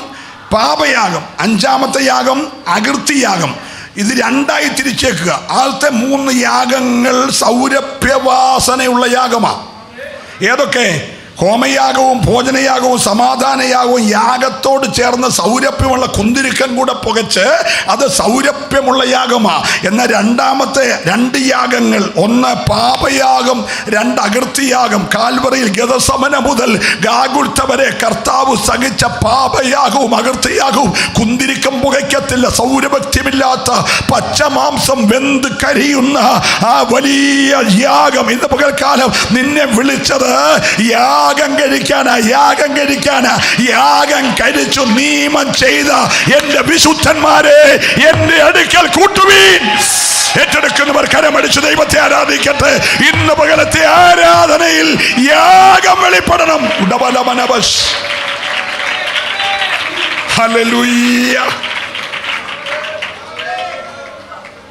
പാപയാഗം, 5-ാമത്തെ യാഗം അകൃത്യയാഗം. ഇത് 2ആയി തിരിച്ചേക്കുക. ആദ്യത്തെ 3 യാഗങ്ങൾ സൗരഭ്യവാസനയുള്ള യാഗമാണ്. ഏതൊക്കെ? ഹോമയാഗവും ഭോജനയാഗവും സമാധാനയാഗവും യാഗത്തോട് ചേർന്ന് സൗരഭ്യമുള്ള കുന്തിരിക്കം കൂടെ പുകച്ച് അത് സൗരഭ്യമുള്ള യാഗമാണ്. എന്നാൽ രണ്ടാമത്തെ 2 യാഗങ്ങൾ, ഒന്ന് പാപയാഗം, 2 അകൃത്യയാഗം. കാൽവറിയിൽ ഗതസമന മുതൽ ഗാഗുൽത്ത വരെ കർത്താവ് സഹിച്ച പാപയാഗവും അകൃത്യയാഗവും കുന്തിരിക്കം പുകയ്ക്കത്തില്ല. സൗരഭ്യമില്ലാത്ത പച്ചമാംസം വെന്ത് കരിയുന്ന ആ വലിയ യാഗം. ഇന്ന് പകൽക്കാലം നിന്നെ വിളിച്ചത് യാഗം കഴിക്കാനാ. യാഗം കഴിച്ചു നിയമം ചെയ്ത എന്റെ വിശുദ്ധന്മാരെ എന്റെ അടുക്കൽ കൂട്ടുവീൻ. ഏറ്റെടുക്കുന്നവർ കരമടിച്ച് ദൈവത്തെ ആരാധിക്കട്ടെ. ഇന്ന് പകലത്തെ ആരാധനയിൽ യാഗം വെളിപ്പെടണം. ഹല്ലേലൂയ.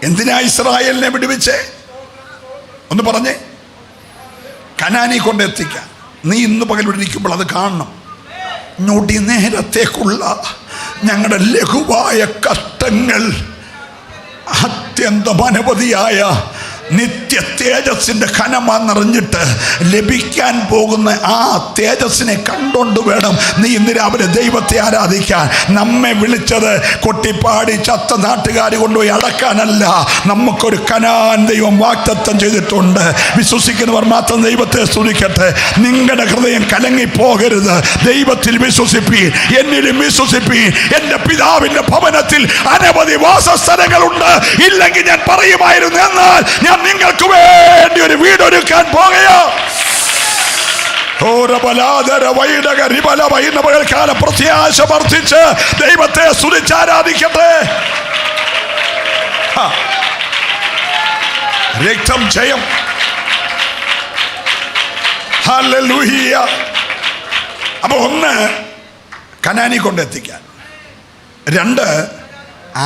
എന്തിനാ ഇസ്രായേലിനെ വിടുവിച്ചേ? ഒന്ന് പറഞ്ഞേ. കനാനി കൊണ്ടെത്തിക്കാൻ. നീ ഇന്ന് പകൽ ഇരിക്കുമ്പോൾ അത് കാണണം. ഞൊടി നേരത്തേക്കുള്ള ഞങ്ങളുടെ ലഘുവായ കഷ്ടങ്ങൾ അത്യന്തം അനവധിയായ നിത്യ തേജസ്സിന്റെ ഖനമാന്നറിഞ്ഞിട്ട് ലഭിക്കാൻ പോകുന്ന ആ തേജസ്സിനെ കണ്ടോണ്ട് വേണം നീ ഇന്ന് രാവിലെ ദൈവത്തെ ആരാധിക്കാൻ. നമ്മെ വിളിച്ചത് കൊട്ടിപ്പാടി ചത്ത നാട്ടുകാർ കൊണ്ടുപോയി അടക്കാനല്ല. നമുക്കൊരു കനാൻ ദൈവം വാഗ്ദത്തം ചെയ്തിട്ടുണ്ട്. വിശ്വസിക്കുന്നവർ മാത്രം ദൈവത്തെ സ്തുതിക്കട്ടെ. നിങ്ങളുടെ ഹൃദയം കലങ്ങിപ്പോകരുത്. ദൈവത്തിൽ വിശ്വസിപ്പീൻ, എന്നിലും വിശ്വസിപ്പീൻ. എൻ്റെ പിതാവിൻ്റെ ഭവനത്തിൽ അനവധി വാസസ്ഥലങ്ങളുണ്ട്. ഇല്ലെങ്കിൽ ഞാൻ പറയുമായിരുന്നു. എന്നാൽ ഞാൻ നിങ്ങൾക്ക് വേണ്ടി ഒരു വീടൊരുക്കാൻ പോകുകയാ. പ്രത്യാശ വർദ്ധിച്ച് ദൈവത്തെ സ്തുതിച്ചാരാധിക്കട്ടെ. രക്തം ജയം. ഹല്ലേലൂയ. അപ്പൊ ഒന്ന്, കനാനി കൊണ്ടെത്തിക്കാൻ. രണ്ട്,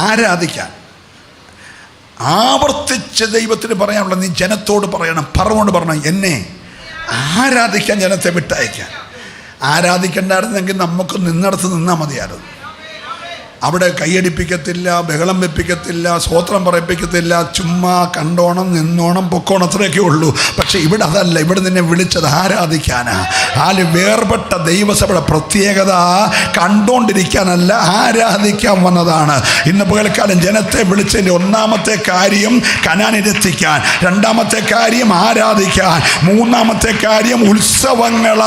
ആരാധിക്കാൻ. ആവർത്തിച്ച് ദൈവത്തിന് പറയാനുള്ള, നീ ജനത്തോട് പറയണം, പറവോട് പറയണം, എന്നെ ആരാധിക്കാൻ ജനത്തെ വിട്ടയക്കാൻ. ആരാധിക്കണ്ടായിരുന്നെങ്കിൽ നമുക്ക് നിന്നിടത്ത് നിന്നാൽ മതിയായിരുന്നു. അവിടെ കൈയടിപ്പിക്കത്തില്ല, ബഹളം വെപ്പിക്കത്തില്ല, സ്തോത്രം പറയിപ്പിക്കത്തില്ല, ചുമ്മാ കണ്ടോണം, നിന്നോണം, പൊക്കോണം, അത്രയൊക്കെ ഉള്ളൂ. പക്ഷെ ഇവിടെ അതല്ല. ഇവിടെ നിന്നെ വിളിച്ചത് ആരാധിക്കാനാ. വേർപെട്ട ദൈവസഭയുടെ പ്രത്യേകത കണ്ടോണ്ടിരിക്കാനല്ല, ആരാധിക്കാൻ വന്നതാണ്. ഇന്ന് പകൽക്കാലം ജനത്തെ വിളിച്ചതിൻ്റെ ഒന്നാമത്തെ കാര്യം കനാനിലെത്തിക്കാൻ, രണ്ടാമത്തെ കാര്യം ആരാധിക്കാൻ, മൂന്നാമത്തെ കാര്യം ഉത്സവങ്ങൾ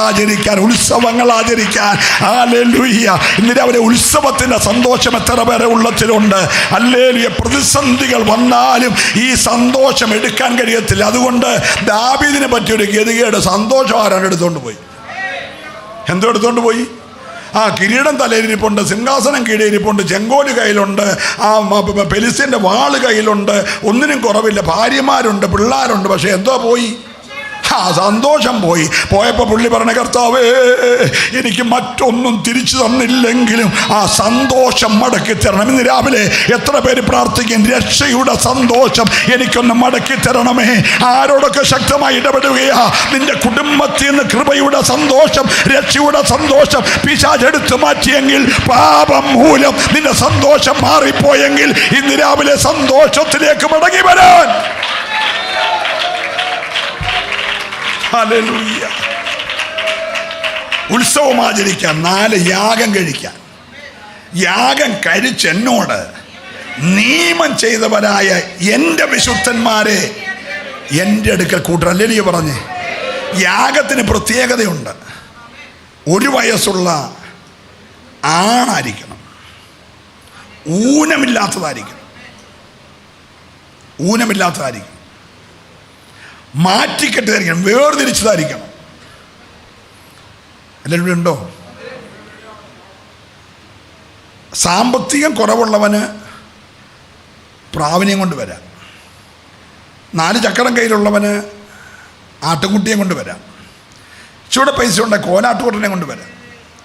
ആചരിക്കാൻ. ഹല്ലേലൂയ. ഇന്ന് രാവിലെ ഉത്സവത്തിൻ്റെ സന്തോഷം എത്ര പേരെ ഉള്ളത്തിലുണ്ട്. ഹല്ലേലൂയ. പ്രതിസന്ധികൾ വന്നാലും ഈ സന്തോഷം എടുക്കാൻ കഴിയത്തില്ല. അതുകൊണ്ട് ദാവീദിനെ പറ്റിയൊരു ഗതികേട്, സന്തോഷം ആരാണ് എടുത്തുകൊണ്ട് പോയി? എന്തോ എടുത്തുകൊണ്ട് പോയി? കിരീടം തലയിലിരിപ്പുണ്ട്, സിംഹാസനം കീഴിലിരിപ്പുണ്ട്, ചെങ്കോല് കയ്യിലുണ്ട്, പെലിസ്ത്യൻ്റെ വാള് കയ്യിലുണ്ട്, ഒന്നിനും കുറവില്ല, ഭാര്യമാരുണ്ട്, പിള്ളേരുണ്ട്. പക്ഷെ എന്തോ പോയി? സന്തോഷം പോയി. പോയപ്പോൾ പുള്ളി പറഞ്ഞ, കർത്താവേ, എനിക്ക് മറ്റൊന്നും തിരിച്ചു തന്നില്ലെങ്കിലും ആ സന്തോഷം മടക്കി തരണം. ഇന്ന് രാവിലെ എത്ര പേര് പ്രാർത്ഥിക്കും, രക്ഷയുടെ സന്തോഷം എനിക്കൊന്ന് മടക്കി തരണമേ. ആരോടൊക്കെ ശക്തമായി ഇടപെടുകയാ? നിന്റെ കുടുംബത്തിൽ നിന്ന് കൃപയുടെ സന്തോഷം, രക്ഷയുടെ സന്തോഷം പിശാച് എടുത്തു മാറ്റിയെങ്കിൽ, പാപം മൂലം നിന്റെ സന്തോഷം മാറിപ്പോയെങ്കിൽ, ഇന്ന് രാവിലെ സന്തോഷത്തിലേക്ക് മടങ്ങി വരാൻ. ഹല്ലേലൂയ. ഉത്സവം ആചരിക്കാൻ. 4, യാഗം കഴിക്കാൻ. യാഗം കഴിച്ച് എന്നോട് നിയമം ചെയ്തവരായ എൻ്റെ വിശുദ്ധന്മാരെ എൻ്റെ അടുക്കൽ കൂട്ടർ. ഹല്ലേലൂയ പറഞ്ഞേ. യാഗത്തിന് പ്രത്യേകതയുണ്ട്. 1 വയസ്സുള്ള ആണായിരിക്കണം, ഊനമില്ലാത്തതായിരിക്കണം, മാറ്റിക്കെട്ടായിരിക്കണം, വേർതിരിച്ചതായിരിക്കണം. എല്ലാവരും ഉണ്ടോ? സാമ്പത്തികം കുറവുള്ളവന് പ്രാവിനെയും കൊണ്ട് വരാം. 4 ചക്രം കയ്യിലുള്ളവന് ആട്ടുംകുട്ടിയെ കൊണ്ട് വരാം. ചൂടെ പൈസ ഉണ്ടെങ്കിൽ കോലാട്ടുകുട്ടനെ കൊണ്ട് വരാം.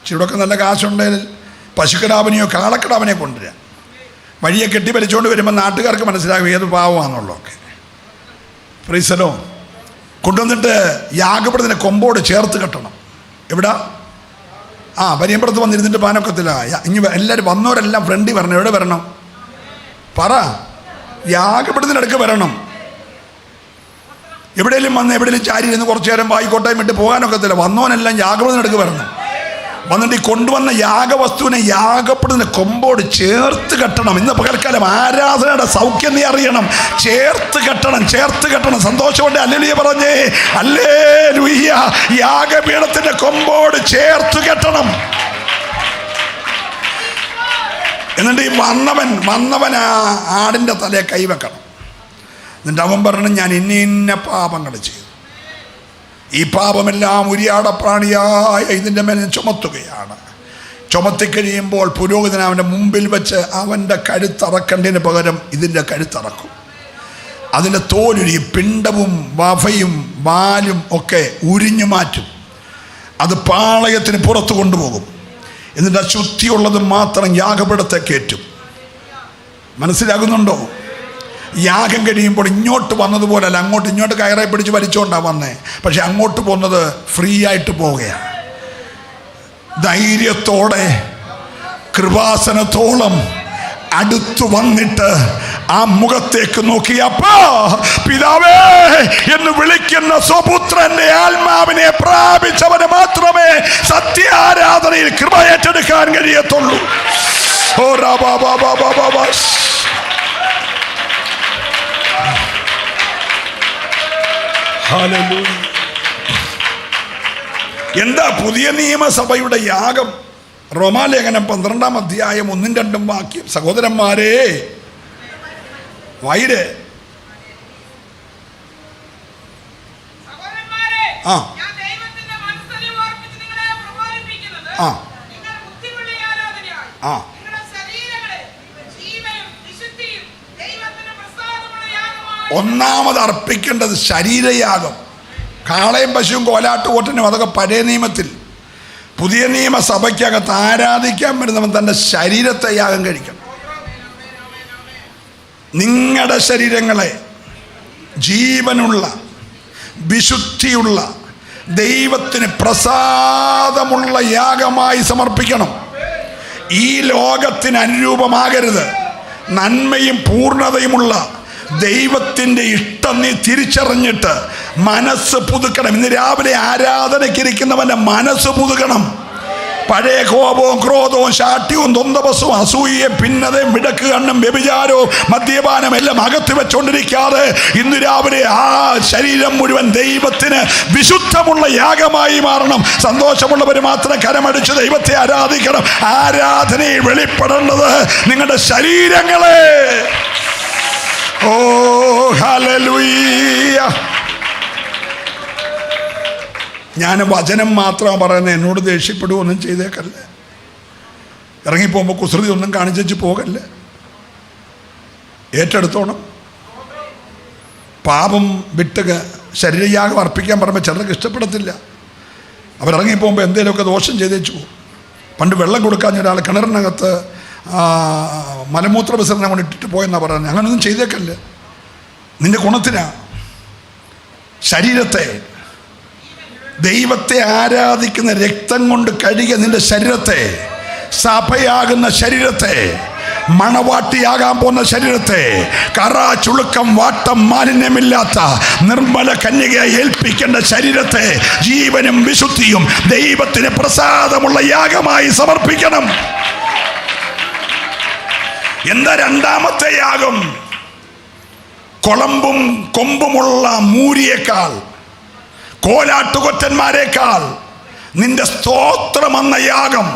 ചൂടൊക്കെ നല്ല കാശുണ്ടെങ്കിൽ പശുക്കിടാവിനെയോ കാളക്കിടാവിനെ കൊണ്ടുവരാം. വഴിയെ കെട്ടി വലിച്ചുകൊണ്ട് വരുമ്പോൾ നാട്ടുകാർക്ക് മനസ്സിലാകും ഏത് പാവമാണെന്നുള്ളതൊക്കെ. പ്രീസലോ കൊണ്ടുവന്നിട്ട് യാഗപീഠത്തിൻ്റെ കൊമ്പോട് ചേർത്ത് കെട്ടണം. എവിടെ? പരിയമ്പുറത്ത് വന്നിരുന്നിട്ട് പാനൊക്കത്തില്ല. ഇനി എല്ലാവരും വന്നവരെല്ലാം ഫ്രണ്ടിൽ വരണം. എവിടെ വരണം? പറ. യാഗപീഠത്തിനടുക്ക് വരണം. എവിടെയെങ്കിലും വന്ന് എവിടെയെങ്കിലും ചാരി ഇരുന്ന് കുറച്ചു നേരം വായിക്കോട്ടയം വിട്ട് പോകാനൊക്കത്തില്ല. വന്നവനെല്ലാം യാഗപീഠത്തിനടുക്ക് വരണം. വന്നിട്ട് ഈ കൊണ്ടുവന്ന യാഗവസ്തുവിനെ യാഗപ്പെടുന്ന കൊമ്പോട് ചേർത്ത് കെട്ടണം. ഇന്ന് പകൽക്കാലം ആരാധനയുടെ സൗഖ്യം നീ അറിയണം. ചേർത്ത് കെട്ടണം. സന്തോഷമുണ്ട്. ഹല്ലേലൂയ പറഞ്ഞേ. ഹല്ലേലൂയ. യാഗപീഠത്തിന്റെ കൊമ്പോട് ചേർത്ത് കെട്ടണം. എന്നിട്ട് ഈ വന്നവൻ ആടിൻ്റെ തലയെ കൈവെക്കണം. എന്നിട്ട് അവൻ പറഞ്ഞു, ഞാൻ ഇന്ന പാപങ്ങൾ ചെയ്തു, ഈ പാപമെല്ലാം ഉരിയാടപ്രാണിയായ ഇതിൻ്റെ മേലെ ചുമത്തുകയാണ്. ചുമത്തിക്കഴിയുമ്പോൾ പുരോഹിതൻ അവൻ്റെ മുമ്പിൽ വെച്ച് അവൻ്റെ കഴുത്തറക്കേണ്ടതിന് പകരം ഇതിൻ്റെ കഴുത്തറക്കും. അതിൻ്റെ തോലുരി, പിണ്ടവും വഫയും വാലും ഒക്കെ ഉരിഞ്ഞു മാറ്റും. അത് പാളയത്തിന് പുറത്ത് കൊണ്ടുപോകും. എന്നിട്ട് അശുദ്ധിയുള്ളത് മാത്രം യാഗപീഠത്തെ കയറ്റും. മനസ്സിലാകുന്നുണ്ടോ? യാഗം കഴിയുമ്പോൾ ഇങ്ങോട്ട് വന്നതുപോലല്ല, ഇങ്ങോട്ട് കയറെ പിടിച്ച് വലിച്ചുകൊണ്ടാണ് വന്നേ. പക്ഷെ അങ്ങോട്ട് പോകുന്നത് ഫ്രീ ആയിട്ട് പോവുകയാണ്. ധൈര്യത്തോടെ കൃപാസനത്തോളം അടുത്തു വന്നിട്ട് ആ മുഖത്തേക്ക് നോക്കി, അപ്പാ പിതാവേ എന്ന് വിളിക്കുന്ന സ്വപുത്രന്റെ ആത്മാവിനെ പ്രാപിച്ചവന് മാത്രമേ സത്യാരാധനയിൽ കൃപ ഏറ്റെടുക്കാൻ കഴിയത്തുള്ളൂ. ഓ രാ. എന്താ പുതിയ നിയമസഭയുടെ യാഗം? റോമാലേഖനം 12-ാം അധ്യായം 1-2 വാക്യം. സഹോദരന്മാരെ, വൈര് ആ ആ ഒന്നാമത് അർപ്പിക്കേണ്ടത് ശരീരയാഗം. കാളയും പശുവും കോലാട്ടുകൂട്ടനും അതൊക്കെ പഴയ നിയമത്തിൽ. പുതിയ നിയമസഭയ്ക്കകത്ത് ആരാധിക്കാൻ വരുന്നവൻ തൻ്റെ ശരീരത്തെ യാഗം കഴിക്കണം. നിങ്ങളുടെ ശരീരങ്ങളെ ജീവനുള്ള വിശുദ്ധിയുള്ള ദൈവത്തിന് പ്രസാദമുള്ള യാഗമായി സമർപ്പിക്കണം. ഈ ലോകത്തിന് അനുരൂപമാകരുത്. നന്മയും പൂർണ്ണതയുമുള്ള ദൈവത്തിൻ്റെ ഇഷ്ടം നീ തിരിച്ചറിഞ്ഞിട്ട് മനസ്സ് പുതുക്കണം. ഇന്ന് രാവിലെ ആരാധനയ്ക്കിരിക്കുന്നവൻ്റെ മനസ്സ് പുതുക്കണം. പഴയ കോപവും ക്രോധവും ശാഠ്യവും ദ്വന്ദ്വസവും അസൂയയും ഭിന്നതയും വിടക്ക് കണ്ണും വ്യഭിചാരവും മദ്യപാനം എല്ലാം അകത്ത് വെച്ചുകൊണ്ടിരിക്കാതെ ഇന്ന് രാവിലെ ആ ശരീരം മുഴുവൻ ദൈവത്തിന് വിശുദ്ധമുള്ള യാഗമായി മാറണം. സന്തോഷമുള്ളവർ മാത്രം കരമടിച്ച് ദൈവത്തെ ആരാധിക്കണം. ആരാധനയിൽ വെളിപ്പെടേണ്ടത് നിങ്ങളുടെ ശരീരങ്ങളെ. ഓ ഹല്ലേലൂയ. ഞാൻ വചനം മാത്രമാണ് പറയുന്നത്. എന്നോട് ദേഷ്യപ്പെടുകയൊന്നും ചെയ്തേക്കല്ലേ. ഇറങ്ങിപ്പോകുമ്പോൾ കുസൃതി ഒന്നും കാണിച്ചു പോകല്ലേ. ഏറ്റെടുത്തോണം. പാപം വിട്ട് ശരീരയാഗം അർപ്പിക്കാൻ പറയുമ്പോൾ ചിലർക്ക് ഇഷ്ടപ്പെടത്തില്ല. അവരിറങ്ങിപ്പോകുമ്പോൾ എന്തെങ്കിലുമൊക്കെ ദോഷം ചെയ്തേച്ചു പോകും. പണ്ട് വെള്ളം കൊടുക്കാൻ ഒരാൾ കിണറിനകത്ത് മലമൂത്ര വിസർജനം കൊണ്ട് ഇട്ടിട്ട് പോയെന്നാണ് പറയുന്നത്. അങ്ങനൊന്നും ചെയ്തേക്കല്ലേ. നിന്റെ ഗുണത്തിനാ. ശരീരത്തെ ദൈവത്തെ ആരാധിക്കുന്ന രക്തം കൊണ്ട് കഴുകിയ നിന്റെ ശരീരത്തെ, സഭയാകുന്ന ശരീരത്തെ, മണവാട്ടിയാകാൻ പോകുന്ന ശരീരത്തെ, കറ ചുളുക്കം വാട്ടം മാലിന്യമില്ലാത്ത നിർമ്മല കന്യകയെ ഏൽപ്പിക്കേണ്ട ശരീരത്തെ ജീവനും വിശുദ്ധിയും ദൈവത്തിന് പ്രസാദമുള്ള യാഗമായി സമർപ്പിക്കണം. എന്താ രണ്ടാമത്തെ യാഗം? കൊളമ്പും കൊമ്പുമുള്ള മൂരിയേക്കാൾ, കോലാട്ടുകൊറ്റന്മാരെക്കാൾ നിന്റെ സ്തോത്രമെന്ന യാഗം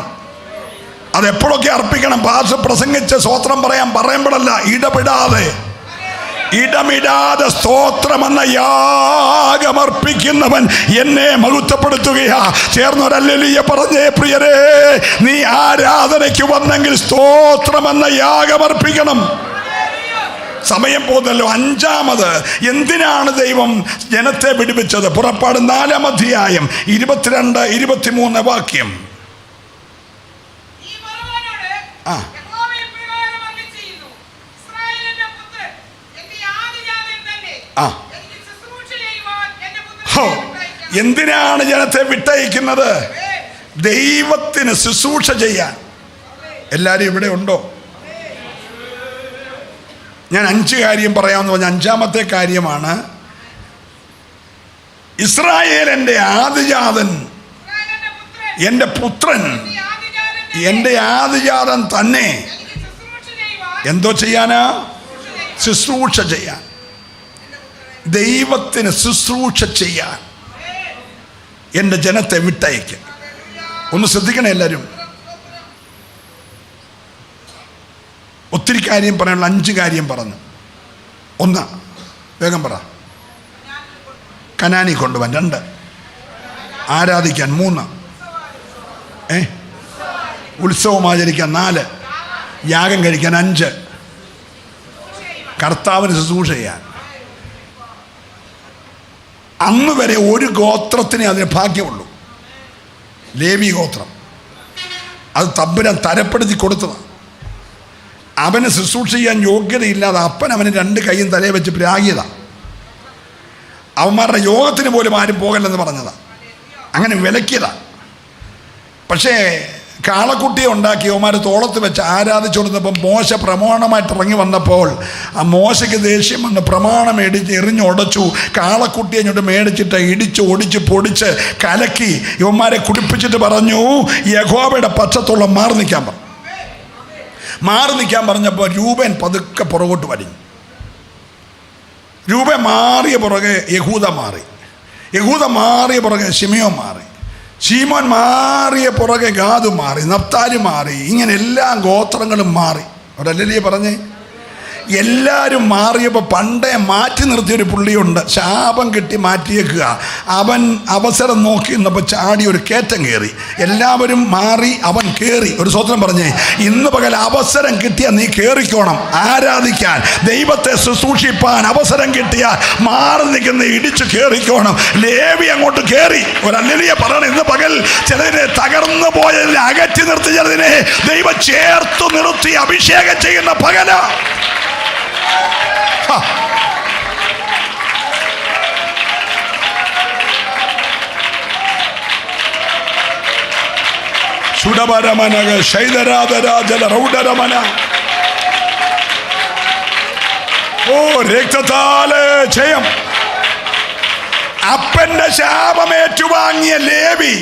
അതെപ്പോഴൊക്കെ അർപ്പിക്കണം. ഭാഷ പ്രസംഗിച്ച് സ്തോത്രം പറയുമ്പോഴല്ല, ഇടമിടാതെ സ്തോത്രമെന്ന യാഗമർപ്പിക്കുന്നവൻ എന്നെ മഹത്വപ്പെടുത്തുകയാ. ചേർന്നൊരല്ലേലൂയ പറഞ്ഞേ പ്രിയരേ. നീ ആരാധനയ്ക്ക് വന്നെങ്കിൽ സ്തോത്രമെന്ന യാഗമർപ്പിക്കണം. സമയം പോകുന്നല്ലോ. അഞ്ചാമത് എന്തിനാണ് ദൈവം ജനത്തെ വിടുവിച്ചത്? പുറപ്പാട് 4-ാം അധ്യായം 22-23 വാക്യം. എന്തിനാണ് ജനത്തെ വിട്ടയക്കുന്നത്? ദൈവത്തിന് ശുശ്രൂഷ ചെയ്യാൻ. എല്ലാവരും ഇവിടെ ഉണ്ടോ? ഞാൻ 5 കാര്യം പറയാമെന്ന് പറഞ്ഞ 5-ാമത്തെ കാര്യമാണ് ഇസ്രായേൽ എൻ്റെ ആദിജാതൻ, എൻ്റെ പുത്രൻ, എൻ്റെ ആദിജാതൻ തന്നെ. എന്തോ ചെയ്യാനാ? ശുശ്രൂഷ ചെയ്യാൻ. ദൈവത്തിന് ശുശ്രൂഷ ചെയ്യാൻ എൻ്റെ ജനത്തെ വിട്ടയക്കുക. ഒന്ന് ശ്രദ്ധിക്കണേ എല്ലാവരും. ഒത്തിരി കാര്യം പറയാനുള്ള 5 കാര്യം പറഞ്ഞു. 1, വേഗം പറ. കനാനി കൊണ്ടുപോകാൻ. 2, ആരാധിക്കാൻ. 3, ഉത്സവം ആചരിക്കാൻ. 4, യാഗം കഴിക്കാൻ. 5, കർത്താവിന് ശുശ്രൂഷ ചെയ്യാൻ. അന്ന് വരെ ഒരു ഗോത്രത്തിനെ അതിന് ഭാഗ്യമുള്ളൂ, ലേവി ഗോത്രം. അത് തമ്പുരാൻ തരപ്പെടുത്തി കൊടുത്തതാണ്. അവന് ശുശ്രൂഷ ചെയ്യാൻ യോഗ്യതയില്ലാതെ അപ്പൻ അവന് 2 കൈയും തലയെ വെച്ച് പ്രാഗിയതാണ്. അവന്മാരുടെ യോഗത്തിന് പോലും ആരും പോകല്ലെന്ന് പറഞ്ഞതാണ്. അങ്ങനെ വിലക്കിയതാണ്. പക്ഷേ കാളക്കുട്ടിയെ ഉണ്ടാക്കി അവന്മാർ തോളത്ത് വെച്ച് ആരാധിച്ചുകൊണ്ടിരുന്നപ്പോൾ മോശ പ്രമാണമായിട്ട് ഇറങ്ങി വന്നപ്പോൾ ആ മോശയ്ക്ക് ദേഷ്യം വന്ന് പ്രമാണം എറിഞ്ഞുടച്ചു. കാളക്കുട്ടിയെ ഇങ്ങോട്ട് മേടിച്ചിട്ട് ഇടിച്ച് ഒടിച്ച് പൊടിച്ച് കലക്കി ഇവന്മാരെ കുടിപ്പിച്ചിട്ട് പറഞ്ഞു, യഹോവയുടെ പക്ഷത്തുള്ള മാറി നിൽക്കാൻ പറഞ്ഞപ്പോൾ രൂപൻ പതുക്കെ പുറകോട്ട് വലിഞ്ഞു. രൂപൻ മാറിയ പുറകെ യഹൂദ മാറി, യഹൂദ മാറിയ പുറകെ ശിമയോൻ മാറി, ശീമോൻ മാറിയ പുറകെ ഗാദ് മാറി, നഫ്താലി മാറി. ഇങ്ങനെ എല്ലാ ഗോത്രങ്ങളും മാറി. അവരല്ലേ പറഞ്ഞേ? എല്ലാവരും മാറിയപ്പോൾ പണ്ടേ മാറ്റി നിർത്തിയൊരു പുള്ളിയുണ്ട്, ശാപം കിട്ടി മാറ്റിയേക്കുക. അവൻ അവസരം നോക്കി നിന്നപ്പോൾ ചാടി ഒരു കയറ്റം കയറി. എല്ലാവരും മാറി, അവൻ കയറി. ഒരു സ്വത്രം പറഞ്ഞേ, ഇന്ന് പകൽ അവസരം കിട്ടിയാൽ നീ കയറിക്കോണം. ആരാധിക്കാൻ, ദൈവത്തെ ശുശ്രൂഷിപ്പാൻ അവസരം കിട്ടിയാൽ മാറി നിൽക്കുന്ന ഇടിച്ചു കയറിക്കോണം. ലേവി അങ്ങോട്ട് കയറി. ഒരു ഹല്ലേലൂയ പറയണം. ഇന്ന് പകൽ ചിലതിനെ തകർന്നു പോയതിനെ അകറ്റി നിർത്തി ചിലതിനെ ദൈവം ചേർത്തു നിർത്തി അഭിഷേകം ചെയ്യുന്ന പകല. രക്തത്താല് ജയം. അപ്പന്റെ ശാപമേറ്റുവാങ്ങിയ ലേവി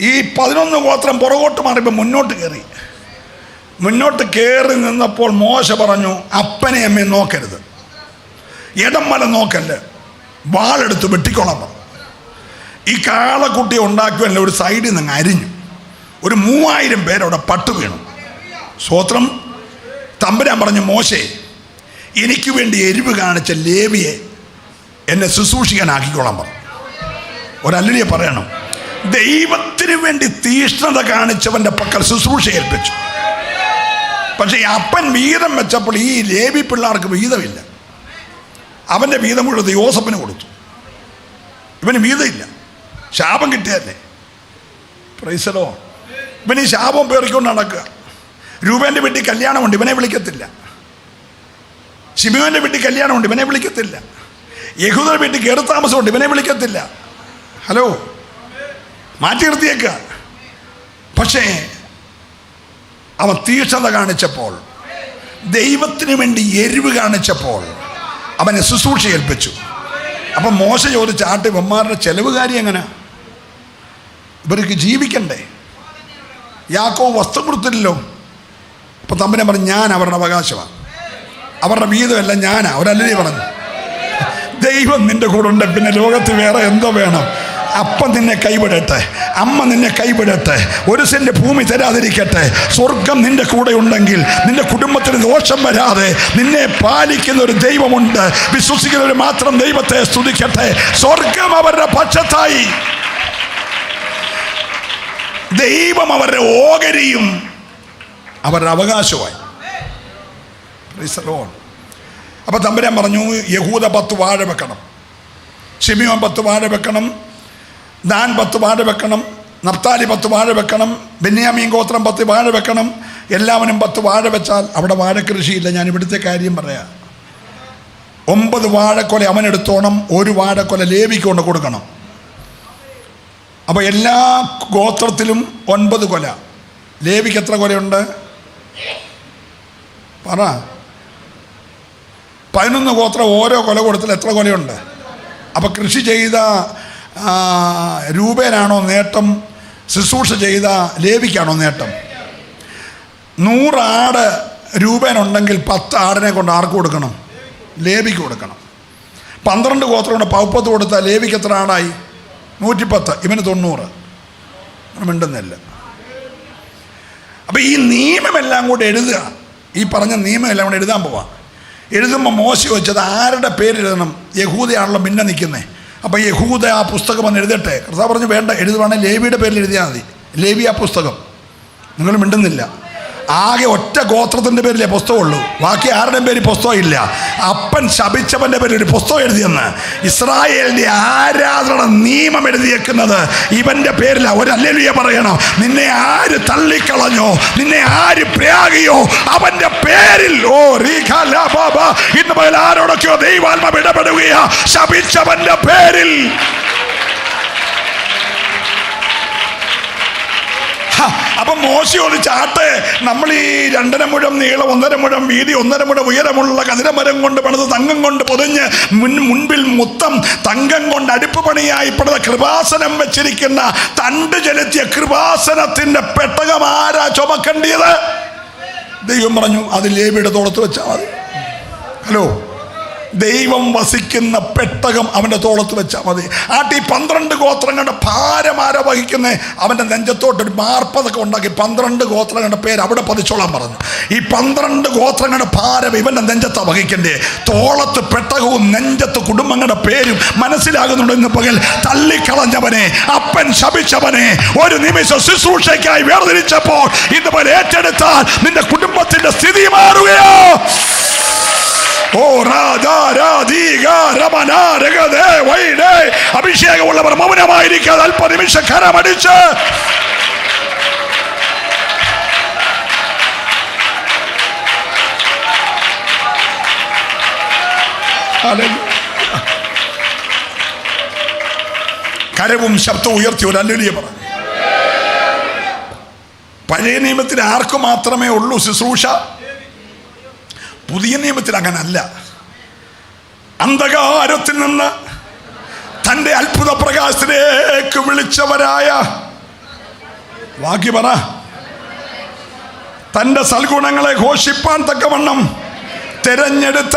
ഈ 11 ഗോത്രം പുറകോട്ട് മാറിയപ്പോൾ മുന്നോട്ട് കയറി നിന്നപ്പോൾ മോശ പറഞ്ഞു, അപ്പനെ അമ്മയെ നോക്കരുത്, ഇടം വലം നോക്കല്ല്, വാളെടുത്ത് വെട്ടിക്കോളാൻ പറഞ്ഞു. ഈ കാളക്കുട്ടിയെ ഉണ്ടാക്കുവല്ല ഒരു സൈഡിൽ നിന്ന് അരിഞ്ഞു. ഒരു 3000 പേരവിടെ പട്ടു വീണു. സ്വോത്രം. തമ്പുരാൻ പറഞ്ഞു, മോശേ, എനിക്ക് വേണ്ടി എരിവ് കാണിച്ച ലേവിയെ എന്നെ ശുശ്രൂഷിക്കാനാക്കിക്കോളാൻ പറഞ്ഞു. ഒരല്ലിയെ പറയണം, ദൈവത്തിന് വേണ്ടി തീഷ്ണത കാണിച്ചവൻ്റെ പക്കൽ ശുശ്രൂഷ ഏൽപ്പിച്ചു. പക്ഷേ ഈ അപ്പൻ വീതം വെച്ചപ്പോൾ ഈ ലേവി പിള്ളേർക്ക് വീതമില്ല. അവൻ്റെ വീതം മുഴുവൻ യോസഫിന് കൊടുത്തു. ഇവന് വീതമില്ല, ശാപം കിട്ടിയല്ലേ. പ്രൈസലോ. ഇവൻ ഈ ശാപം പേറിക്കൊണ്ട് നടക്കുക. രൂപേൻ്റെ വീട്ടിൽ കല്യാണമുണ്ട്, ഇവനെ വിളിക്കത്തില്ല. ശിമയോൻ്റെ വീട്ടിൽ കല്യാണമുണ്ട്, ഇവനെ വിളിക്കത്തില്ല. യഹൂദയുടെ വീട്ടിൽ കയറി താമസമുണ്ട്, ഇവനെ വിളിക്കത്തില്ല. ഹലോ, മാറ്റി നിർത്തിയേക്കുക. പക്ഷേ അവൻ തീഷ്ണത കാണിച്ചപ്പോൾ, ദൈവത്തിന് വേണ്ടി എരിവ് കാണിച്ചപ്പോൾ അവനെ ശുശ്രൂഷ ഏൽപ്പിച്ചു. അപ്പം മോശ ചോദിച്ച ആട്ട് ഇവന്മാരുടെ ചെലവുകാരി എങ്ങനെ? ഇവർക്ക് ജീവിക്കണ്ടേ? യാക്കോബ് വസ്ത്രം കൊടുത്തില്ലല്ലോ. അപ്പം തമ്പുരാൻ പറഞ്ഞു, ഞാൻ അവരുടെ അവകാശമാണ്, അവരുടെ വീതമല്ല ഞാനാ. അവരല്ലേ പറഞ്ഞു, ദൈവം നിന്റെ കൂടെ ഉണ്ട്, പിന്നെ ലോകത്ത് വേറെ എന്തോ വേണം? അപ്പൻ നിന്നെ കൈവിടട്ടെ, അമ്മ നിന്നെ കൈവിടട്ടെ, ഒരു സെന്റ് ഭൂമി തരാതിരിക്കട്ടെ, സ്വർഗം നിന്റെ കൂടെ ഉണ്ടെങ്കിൽ നിന്റെ കുടുംബത്തിന് ദോഷം വരാതെ നിന്നെ പാലിക്കുന്ന ഒരു ദൈവമുണ്ട്. വിശ്വസിക്കുന്നവർ മാത്രം ദൈവത്തെ സ്തുതിക്കട്ടെ. സ്വർഗം അവരുടെ പക്ഷത്തായി, ദൈവം അവരുടെ ഓഹരിയും അവരുടെ അവകാശമായി. അപ്പൊ തമ്പുരാൻ പറഞ്ഞു, യഹൂദ 10 വാഴ വെക്കണം, ശിമിയോൻ 10 വാഴ വെക്കണം, ദാൻ 10 വാഴ വെക്കണം, നഫ്താലി 10 വാഴ വെക്കണം, ബെന്യാമീൻ ഗോത്രം 10 വാഴ വെക്കണം. എല്ലാവരും 10 വാഴ വെച്ചാൽ അവിടെ വാഴ കൃഷിയില്ല. ഞാൻ ഇവിടുത്തെ കാര്യം പറയാം. 9 വാഴക്കൊല അവനെടുത്തോണം, 1 വാഴക്കൊല ലേവിക്ക് കൊണ്ട് കൊടുക്കണം. അപ്പോൾ എല്ലാ ഗോത്രത്തിലും 9 കൊല. ലേവിക്ക് എത്ര കൊലയുണ്ട്? പറ. 11 ഗോത്രം ഓരോ കൊല കൊടുത്താൽ എത്ര കൊലയുണ്ട്? അപ്പോൾ കൃഷി ചെയ്ത രൂപേനാണോ നേട്ടം? ശുശ്രൂഷ ചെയ്ത ലേവിക്കാണോ നേട്ടം? 100 ആട് രൂപേനുണ്ടെങ്കിൽ 10 ആടിനെ കൊണ്ട് ആർക്ക് കൊടുക്കണം? ലേവിക്ക് കൊടുക്കണം. 12 ഗോത്രം കൊണ്ട് 10 കൊടുത്താൽ ലേവിക്ക് എത്ര ആടായി? 110. ഇവന് 90. മിണ്ടുന്നില്ല. അപ്പം ഈ നിയമമെല്ലാം കൂടെ എഴുതുക. ഈ പറഞ്ഞ നിയമമെല്ലാം കൂടെ എഴുതാൻ പോവാം. എഴുതുമ്പോൾ മോശ ചോദിച്ചത് ആരുടെ പേരെഴുതണം? യഹൂദയാണല്ലോ മുന്നേ നിൽക്കുന്നത്. അപ്പം യഹൂദ ആ പുസ്തകം ഒന്ന് എഴുതട്ടെ. കർത്താവ് പറഞ്ഞു, വേണ്ട, എഴുതുവാണെങ്കിൽ ലേവിയുടെ പേരിൽ എഴുതിയാൽ മതി. ലേവി ആ പുസ്തകം. നിങ്ങൾ മിണ്ടുന്നില്ല. ആകെ ഒറ്റ ഗോത്രത്തിൻ്റെ പേരിലേ പുസ്തകമുള്ളൂ. ബാക്കി ആരുടെയും പേര് പുസ്തകം ഇല്ല. അപ്പൻ ശപിച്ചവൻ്റെ പേരിൽ ഒരു പുസ്തകം എഴുതിയെന്ന്. ഇസ്രായേലിൻ്റെ ആരാധന നിയമം എഴുതിയേക്കുന്നത് ഇവൻ്റെ പേരില. ഒരു ഹല്ലേലൂയ പറയണം. നിന്നെ ആര് തള്ളിക്കളഞ്ഞോ, നിന്നെ ആര് പ്രാഗിയോ, അവൻ്റെ പേരിൽ ഇന്ന് മുതൽ ആരോടൊക്കെയോ ദൈവാത്മാവ് ഇടപെടുകയാ. ശപിച്ചവൻ്റെ പേരിൽ അപ്പം മോശ ചോദിച്ചാട്ടെ, നമ്മൾ ഈ 2.5 മുഴം നീളം, 1.5 മുഴം വീതി, 1.5 മുഴം ഉയരമുള്ള കതിരമരം കൊണ്ട് പണിത് തങ്കം കൊണ്ട് പൊതിഞ്ഞ് മുൻപിൽ മൊത്തം തങ്കം കൊണ്ട് അടുപ്പ് പണിയായി പണിത കൃപാസനം വെച്ചിരിക്കുന്ന തണ്ട് ചെലുത്തിയ കൃപാസനത്തിന്റെ പെട്ടകം ആരാ ചുമക്കേണ്ടിയത്? ദൈവം പറഞ്ഞു, അത് ലേവിയുടെ തോളത്ത് വെച്ചാൽ മതി. ഹലോ, ദൈവം വസിക്കുന്ന പെട്ടകം അവൻ്റെ തോളത്ത് വെച്ചാൽ മതി. ആട്ടി 12 ഗോത്രങ്ങളുടെ ഭാരമാര വഹിക്കുന്ന അവൻ്റെ നെഞ്ചത്തോട്ടൊരു മാർപ്പതൊക്കെ ഉണ്ടാക്കി 12 ഗോത്രങ്ങളുടെ പേര് അവിടെ പതിച്ചോളാൻ പറഞ്ഞു. ഈ 12 ഗോത്രങ്ങളുടെ ഭാരം ഇവൻ്റെ നെഞ്ചത്താണ് വഹിക്കണ്ടേ. തോളത്ത് പെട്ടകവും നെഞ്ചത്ത് കുടുംബങ്ങളുടെ പേരും മനസ്സിലാകുന്നുണ്ട്. ഇന്ന് പകൽ തള്ളിക്കളഞ്ഞവനെ, അപ്പൻ ശപിച്ചവനെ ഒരു നിമിഷം ശുശ്രൂഷയ്ക്കായി വേർതിരിച്ചപ്പോൾ ഇന്ന് പകൽ ഏറ്റെടുത്താൽ നിന്റെ കുടുംബത്തിന്റെ സ്ഥിതി മാറുകയോ. അഭിഷേകമുള്ളവർ മൗനമായിരിക്കാതെ അല്പനിമിഷം കരമടിച്ച് കരവും ശബ്ദവും ഉയർത്തി ഒരു ഹല്ലേലൂയ പറഞ്ഞു. പഴയ നിയമത്തിൽ ആർക്കു മാത്രമേ ഉള്ളൂ ശുശ്രൂഷ? പുതിയ നിയമത്തിൽ അങ്ങനല്ല. അന്ധകാരത്തിൽ നിന്ന് തൻ്റെ അത്ഭുത പ്രകാശത്തിലേക്ക് വിളിച്ചവരായ വാക്യ പറ, തൻ്റെ സൽഗുണങ്ങളെ ഘോഷിപ്പാൻ തക്കവണ്ണം തെരഞ്ഞെടുത്ത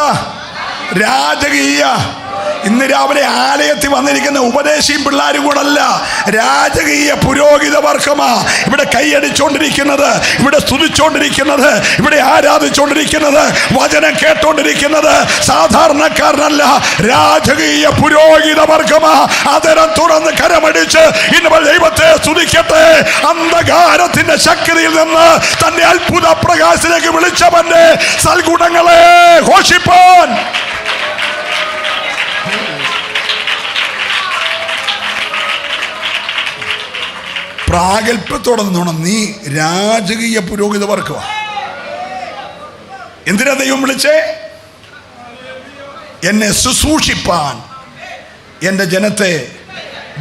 രാജകീയ, ഇന്ന് രാവിലെ ആലയത്തിൽ വന്നിരിക്കുന്ന ഉപദേശിയും പിള്ളേരും കൂടല്ല, രാജകീയ പുരോഹിത വർഗമാ ഇവിടെ കൈയടിച്ചോണ്ടിരിക്കുന്നത്, ഇവിടെ സ്തുതിച്ചോണ്ടിരിക്കുന്നത്, ഇവിടെ ആരാധിച്ചോണ്ടിരിക്കുന്നത്, വചനം കേട്ടോണ്ടിരിക്കുന്നത് സാധാരണക്കാരനല്ല, രാജകീയ പുരോഹിത വർഗമാ. അതരം തുറന്ന് കരമടിച്ച് ഇന്ന് ദൈവത്തെ സ്തുതിക്കട്ടെ. അന്ധകാരത്തിന്റെ ശക്തിയിൽ നിന്ന് തന്റെ അത്ഭുത പ്രകാശത്തിലേക്ക് വിളിച്ചവന്റെ സൽഗുണങ്ങളെ ഘോഷിപ്പാൻ. പ്രാഗൽഭ്യത്തോടെ നിന്നോണം. നീ രാജകീയ പുരോഹിത വർഗമാ. എന്തിനാ ദൈവം വിളിച്ചേ? എന്നെ ശുശ്രൂഷിപ്പാൻ, എൻ്റെ ജനത്തെ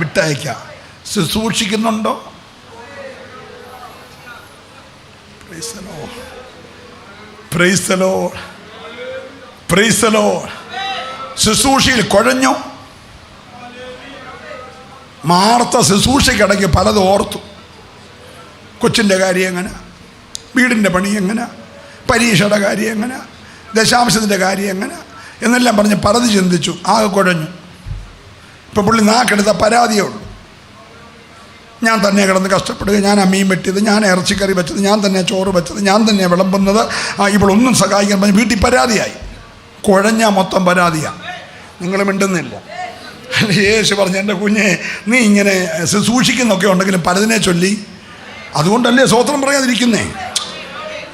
വിട്ടയക്കാം. ശുശ്രൂഷിക്കുന്നുണ്ടോ? Praise the lord, praise the lord, praise the lord. ശുശ്രൂഷയിൽ കുഴഞ്ഞു. മാർത്ത ശുശ്രൂഷയ്ക്കിടയ്ക്ക് പലതും ഓർത്തു. കൊച്ചിൻ്റെ കാര്യം എങ്ങനെ, വീടിൻ്റെ പണി എങ്ങനെ, പരീക്ഷയുടെ കാര്യം എങ്ങനെ, ദശാംശത്തിൻ്റെ കാര്യം എങ്ങനെ എന്നെല്ലാം പറഞ്ഞ് പലത് ചിന്തിച്ചു. ആകെ കുഴഞ്ഞു. ഇപ്പം പുള്ളി നാക്കെടുത്ത പരാതിയേ ഉള്ളൂ. ഞാൻ തന്നെ കിടന്ന് കഷ്ടപ്പെടുക, ഞാൻ മീൻ വെട്ടിയത്, ഞാൻ ഇറച്ചിക്കറി വെച്ചത്, ഞാൻ തന്നെ ചോറ് വെച്ചത്, ഞാൻ തന്നെ വിളമ്പുന്നത്, ഇവളൊന്നും സഹായിക്കാൻ പറഞ്ഞ് വീട്ടിൽ പരാതിയായി. കുഴഞ്ഞാൽ മൊത്തം പരാതിയാണ്. നിങ്ങൾ മിണ്ടുന്നില്ല. യേശു പറഞ്ഞു, എൻ്റെ കുഞ്ഞെ, നീ ഇങ്ങനെ സൂക്ഷിക്കുന്നൊക്കെ ഉണ്ടെങ്കിലും പലതിനെ ചൊല്ലി, അതുകൊണ്ടല്ലേ സ്വോത്രം പറയാതിരിക്കുന്നേ.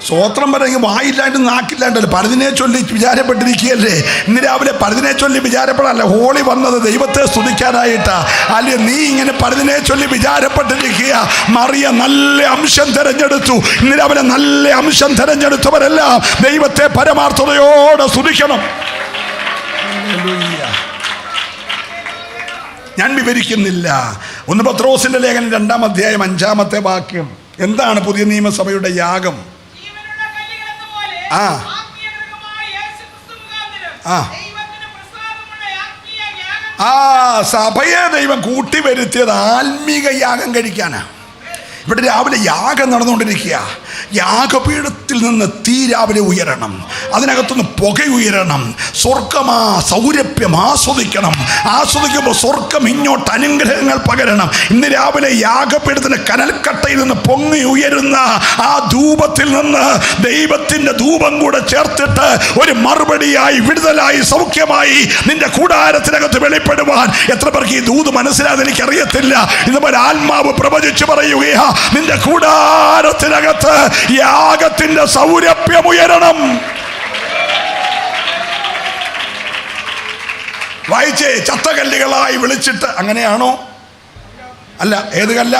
സ്വോത്രം പറയുമെങ്കിൽ വായില്ലാണ്ട് നാക്കില്ലാണ്ടല്ലേ, പലതിനെ ചൊല്ലി വിചാരപ്പെട്ടിരിക്കുകയല്ലേ. ഇന്ന് രാവിലെ പലതിനെ ചൊല്ലി വിചാരപ്പെടാനല്ല ഹോളി വന്നത്, ദൈവത്തെ സ്തുതിക്കാനായിട്ടാ. അല്ലെ നീ ഇങ്ങനെ പലതിനെ ചൊല്ലി വിചാരപ്പെട്ടിരിക്കുക. മറിയ നല്ല അംശം തിരഞ്ഞെടുത്തു. ഇന്ന് രാവിലെ നല്ല അംശം തിരഞ്ഞെടുത്തവരെല്ലാം ദൈവത്തെ പരമാർത്ഥതയോടെ സ്തുതിക്കണം. ഞാൻ വിവരിക്കുന്നില്ല. 1 പത്രോസിന്റെ ലേഖനം 2-ാം അധ്യായം 5-ാമത്തെ വാക്യം. എന്താണ് പുതിയ നിയമസഭയുടെ യാഗം? സഭയെ ദൈവം കൂട്ടിവരുത്തിയത് ആത്മീക യാഗം കഴിക്കാനാ. ഇവിടെ രാവിലെ യാഗം നടന്നുകൊണ്ടിരിക്കുക. യാഗപീഠത്തിൽ നിന്ന് തീ രാവിലെ ഉയരണം, അതിനകത്തുനിന്ന് പുക ഉയരണം. സ്വർഗമാ സൗരഭ്യം ആസ്വദിക്കണം. ആസ്വദിക്കുമ്പോൾ സ്വർഗം ഇങ്ങോട്ട് അനുഗ്രഹങ്ങൾ പകരണം. ഇന്ന് രാവിലെ യാഗപീഠത്തിന്റെ കനൽക്കട്ടയിൽ നിന്ന് പൊങ്ങി ഉയരുന്ന ആ ധൂപത്തിൽ നിന്ന് ദൈവത്തിന്റെ ധൂപം കൂടെ ചേർത്തിട്ട് ഒരു മറുപടിയായി, വിടുതലായി, സൗഖ്യമായി നിന്റെ കൂടാരത്തിനകത്ത് വെളിപ്പെടുവാൻ. എത്ര പേർക്ക് ഈ ദൂത് മനസ്സിലാതെ എനിക്കറിയത്തില്ല. ഇതുപോലെ ആത്മാവ് പ്രവചിച്ചു പറയുകയാ, നിന്റെ കൂടാരത്തിനകത്ത് യാഗത്തിന്റെ സൗരഭ്യം ഉയരണം. വായിച്ചേ, ചത്തകല്ലുകളായി വിളിച്ചിട്ട്. അങ്ങനെയാണോ? അല്ല. ഏത് കല്ല?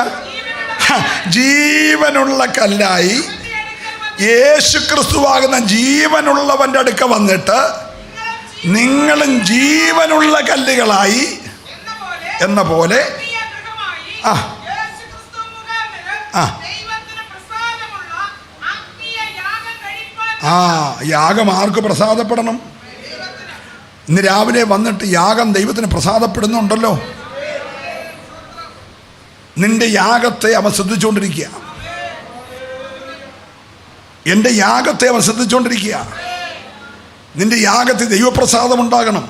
ജീവനുള്ള കല്ലായി യേശു ക്രിസ്തുവാകുന്ന ജീവനുള്ളവന്റെ അടുക്ക വന്നിട്ട് നിങ്ങളും ജീവനുള്ള കല്ലുകളായി എന്ന പോലെ യാഗം ആർക്ക് പ്രസാദപ്പെടണം? ഇന്ന് രാവിലെ വന്നിട്ട് യാഗം ദൈവത്തിന് പ്രസാദപ്പെടുന്നുണ്ടല്ലോ. നിന്റെ യാഗത്തെ അവൻ ശ്രദ്ധിച്ചുകൊണ്ടിരിക്കുക. എൻ്റെ യാഗത്തെ അവൻ ശ്രദ്ധിച്ചുകൊണ്ടിരിക്കുക. നിന്റെ യാഗത്തിൽ ദൈവപ്രസാദം ഉണ്ടാകണം.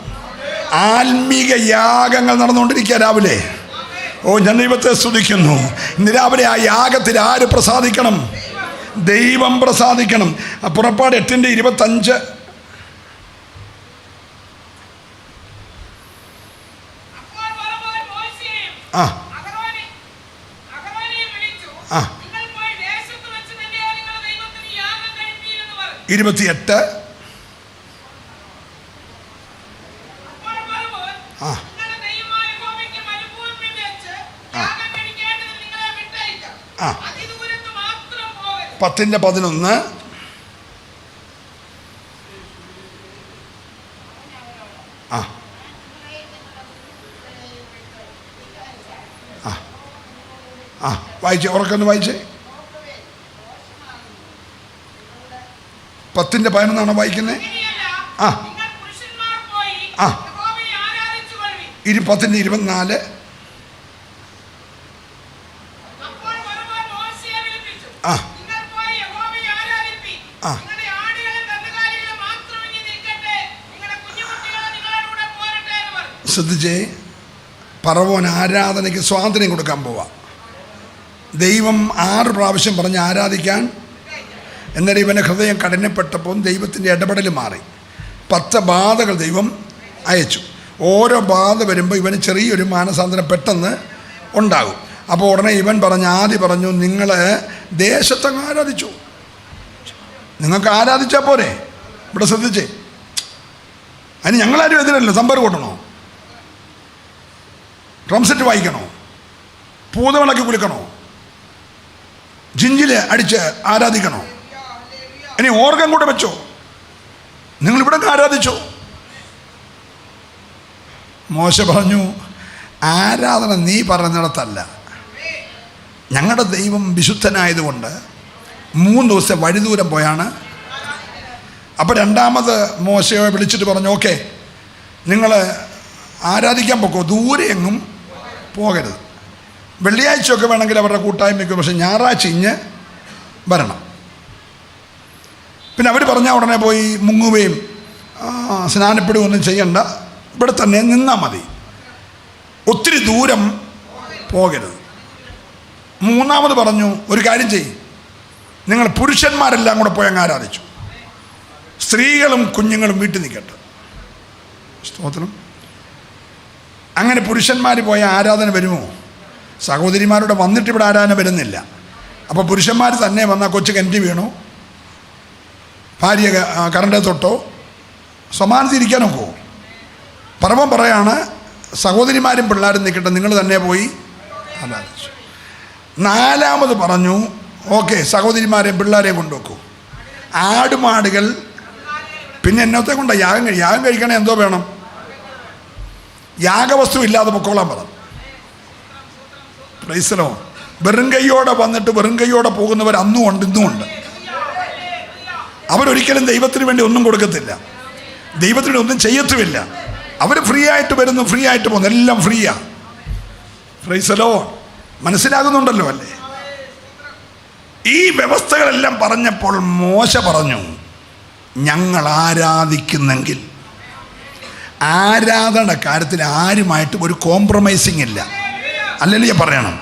ആത്മീക യാഗങ്ങൾ നടന്നുകൊണ്ടിരിക്കുക രാവിലെ. ഓ, ഞാൻ ദൈവത്തെ സ്തുതിക്കുന്നു. ഇന്ന് രാവിലെ ആ യാഗത്തിൽ ആര് പ്രസാദിക്കണം? ദൈവം പ്രസാദിക്കണം. പുറപ്പാട് 8:25. ആ ആ 28. ആ 10:11. ആ ആ വായിച്ചേ, ഉറക്കൊന്ന് വായിച്ചേ. 10:11 വായിക്കുന്നേ. ആ ആ 10:24. ആ ആ ശ്രദ്ധിച്ചേ, പറവോൻ ആരാധനയ്ക്ക് സ്വാതന്ത്ര്യം കൊടുക്കാൻ പോവാ. ദൈവം 6 പ്രാവശ്യം പറഞ്ഞ് ആരാധിക്കാൻ. എന്നാൽ ഇവൻ്റെ ഹൃദയം കഠിനപ്പെട്ടപ്പോൾ ദൈവത്തിൻ്റെ ഇടപെടൽ മാറി. 10 ബാധകൾ ദൈവം അയച്ചു. ഓരോ ബാധ വരുമ്പോൾ ഇവന് ചെറിയൊരു മാനസാന്തരം പെട്ടെന്ന് ഉണ്ടാകും. അപ്പോൾ ഉടനെ ഇവൻ ആദ്യം പറഞ്ഞു, നിങ്ങൾ ദേശത്തങ്ങ് ആരാധിച്ചു. നിങ്ങൾക്ക് ആരാധിച്ചാൽ പോരെ. ഇവിടെ ശ്രദ്ധിച്ചേ, അതിന് ഞങ്ങളാരും എതിരല്ലോ. തമ്പർ കൊട്ടണോ, ഡ്രം സെറ്റ് വായിക്കണോ, പൂതവിളക്ക് കുലുക്കണോ, ജിഞ്ചില് അടിച്ച് ആരാധിക്കണോ, ഇനി ഓർഗൻ കൂടെ വെച്ചോ, നിങ്ങളിവിടെ ആരാധിച്ചോ. മോശ പറഞ്ഞു, ആരാധന നീ പറഞ്ഞിടത്തല്ല. ഞങ്ങളുടെ ദൈവം വിശുദ്ധനായതുകൊണ്ട് 3 ദിവസം വഴിദൂരം പോയാണ്. അപ്പോൾ രണ്ടാമത് മോശയെ വിളിച്ചിട്ട് പറഞ്ഞു, ഓക്കെ, നിങ്ങൾ ആരാധിക്കാൻ പോക്കോ, ദൂരെ എങ്ങും പോകരുത്. വെള്ളിയാഴ്ചയൊക്കെ വേണമെങ്കിൽ അവരുടെ കൂട്ടായ്മയ്ക്ക്, പക്ഷെ ഞായറാഴ്ച ഇഞ്ഞ് വരണം. പിന്നെ അവർ പറഞ്ഞാൽ ഉടനെ പോയി മുങ്ങുകയും സ്നാനപ്പെടുകയും ഒന്നും ചെയ്യണ്ട, ഇവിടെ തന്നെ നിന്നാൽ മതി, ഒത്തിരി ദൂരം പോകരുത്. മൂന്നാമത് പറഞ്ഞു, ഒരു കാര്യം ചെയ്യും, നിങ്ങൾ പുരുഷന്മാരെല്ലാം കൂടെ പോയി അങ്ങ് ആരാധിച്ചു, സ്ത്രീകളും കുഞ്ഞുങ്ങളും വീട്ടിൽ നിൽക്കട്ടെ. സ്തോത്രം. അങ്ങനെ പുരുഷന്മാർ പോയ ആരാധന വരുമോ? സഹോദരിമാരുടെ വന്നിട്ട് ഇവിടെ ആരാധന വരുന്നില്ല. അപ്പോൾ പുരുഷന്മാർ തന്നെ വന്നാൽ കൊച്ചു കിണറ്റി വീണോ, ഭാര്യ കറണ്ടെ തൊട്ടോ, സമാനത്തിരിക്കാനൊക്കെ. പറവൻ പറയാണ്, സഹോദരിമാരും പിള്ളേരും നിൽക്കട്ടെ, നിങ്ങൾ തന്നെ പോയി ആരാധിച്ചു. നാലാമത് പറഞ്ഞു, ഓക്കെ, സഹോദരിമാരെയും പിള്ളേരെയും കൊണ്ടുവെക്കൂ. ആടുമാടുകൾ പിന്നെ എന്നത്തെ കൊണ്ടാണ് യാഗം കഴിക്കണേ, എന്തോ വേണം, യാഗവസ്തു ഇല്ലാതെ പൊക്കോളാൻ പറഞ്ഞു. പ്രൈസലോ. വെറും കൈയോടെ വന്നിട്ട് വെറും കൈയോടെ പോകുന്നവർ അന്നും ഉണ്ട്, ഇന്നും ഉണ്ട്. അവരൊരിക്കലും ദൈവത്തിന് വേണ്ടി ഒന്നും കൊടുക്കത്തില്ല, ദൈവത്തിന് ഒന്നും ചെയ്യത്തുമില്ല. അവർ ഫ്രീ ആയിട്ട് വരുന്നു, ഫ്രീ ആയിട്ട് പോകുന്നു, എല്ലാം ഫ്രീയാ. പ്രൈസലോ. മനസ്സിലാകുന്നുണ്ടല്ലോ അല്ലേ? ഈ വ്യവസ്ഥകളെല്ലാം പറഞ്ഞപ്പോൾ മോശ പറഞ്ഞു, ഞങ്ങൾ ആരാധിക്കുന്നെങ്കിൽ ആരാധന കാര്യത്തിൽ ആരുമായിട്ടും ഒരു കോംപ്രമൈസിങ് ഇല്ല. അല്ലെങ്കിൽ പറയണം,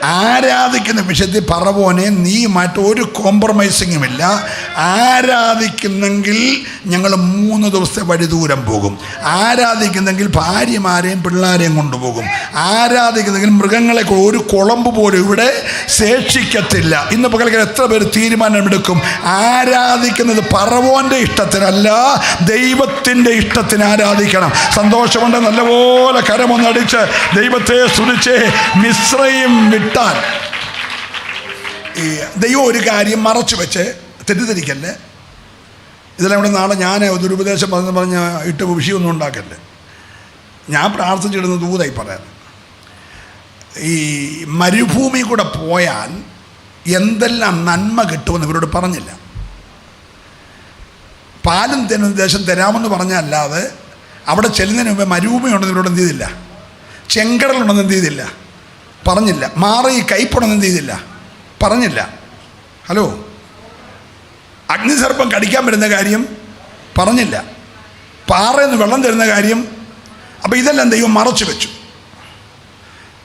ആരാധിക്കുന്ന വിഷയത്തിൽ പറവോനെ നീയുമായിട്ട് ഒരു കോംപ്രമൈസിങ്ങും ഇല്ല. ആരാധിക്കുന്നെങ്കിൽ ഞങ്ങൾ 3 ദിവസത്തെ വഴി ദൂരം പോകും. ആരാധിക്കുന്നെങ്കിൽ ഭാര്യമാരെയും പിള്ളേരെയും കൊണ്ടുപോകും. ആരാധിക്കുന്നെങ്കിൽ മൃഗങ്ങളെ ഒരു കുളമ്പ് പോലും ഇവിടെ ശേഷിക്കത്തില്ല. ഇന്ന് പകൽക്കാലം എത്ര പേര് തീരുമാനമെടുക്കും? ആരാധിക്കുന്നത് പറവോൻ്റെ ഇഷ്ടത്തിനല്ല, ദൈവത്തിൻ്റെ ഇഷ്ടത്തിന് ആരാധിക്കണം. സന്തോഷമുണ്ട്, നല്ലപോലെ കരമൊന്നടിച്ച് ദൈവത്തെ സ്തുതിച്ച്. മിസ്രയീം വിട്ടാൽ ഈ ദൈവം ഒരു കാര്യം മറച്ചു വെച്ച് തെറ്റിദ്ധരിക്കല്ലേ. ഇതെല്ലാം ഇവിടെ നാളെ ഞാൻ ദുരുപദേശം പറഞ്ഞ് ഇട്ട് വിഷയമൊന്നും ഉണ്ടാക്കല്ലേ. ഞാൻ പ്രാർത്ഥിച്ചിടുന്ന ദൂതായി പറയാൻ, ഈ മരുഭൂമി കൂടെ പോയാൽ എന്തെല്ലാം നന്മ കിട്ടുമെന്ന് ഇവരോട് പറഞ്ഞില്ല. പാലും തരുന്ന ദേശം തരാമെന്ന് പറഞ്ഞല്ലാതെ അവിടെ ചെല്ലുന്നതിന് മുമ്പ് മരുഭൂമി ഉണ്ടെന്ന് ഇവരോട് എന്ത് ചെയ്തില്ല, ചെങ്കടലുണ്ടെന്ന് എന്ത് ചെയ്തില്ല, പറഞ്ഞില്ല. മാറി കൈപ്പുണ്ടെന്ന് എന്ത് ചെയ്തില്ല, പറഞ്ഞില്ല. ഹലോ, അഗ്നിസർപ്പം കടിക്കാൻ വരുന്ന കാര്യം പറഞ്ഞില്ല. പാറയിൽ നിന്ന് വെള്ളം തരുന്ന കാര്യം. അപ്പം ഇതെല്ലാം ദൈവം മറച്ചു വെച്ചു.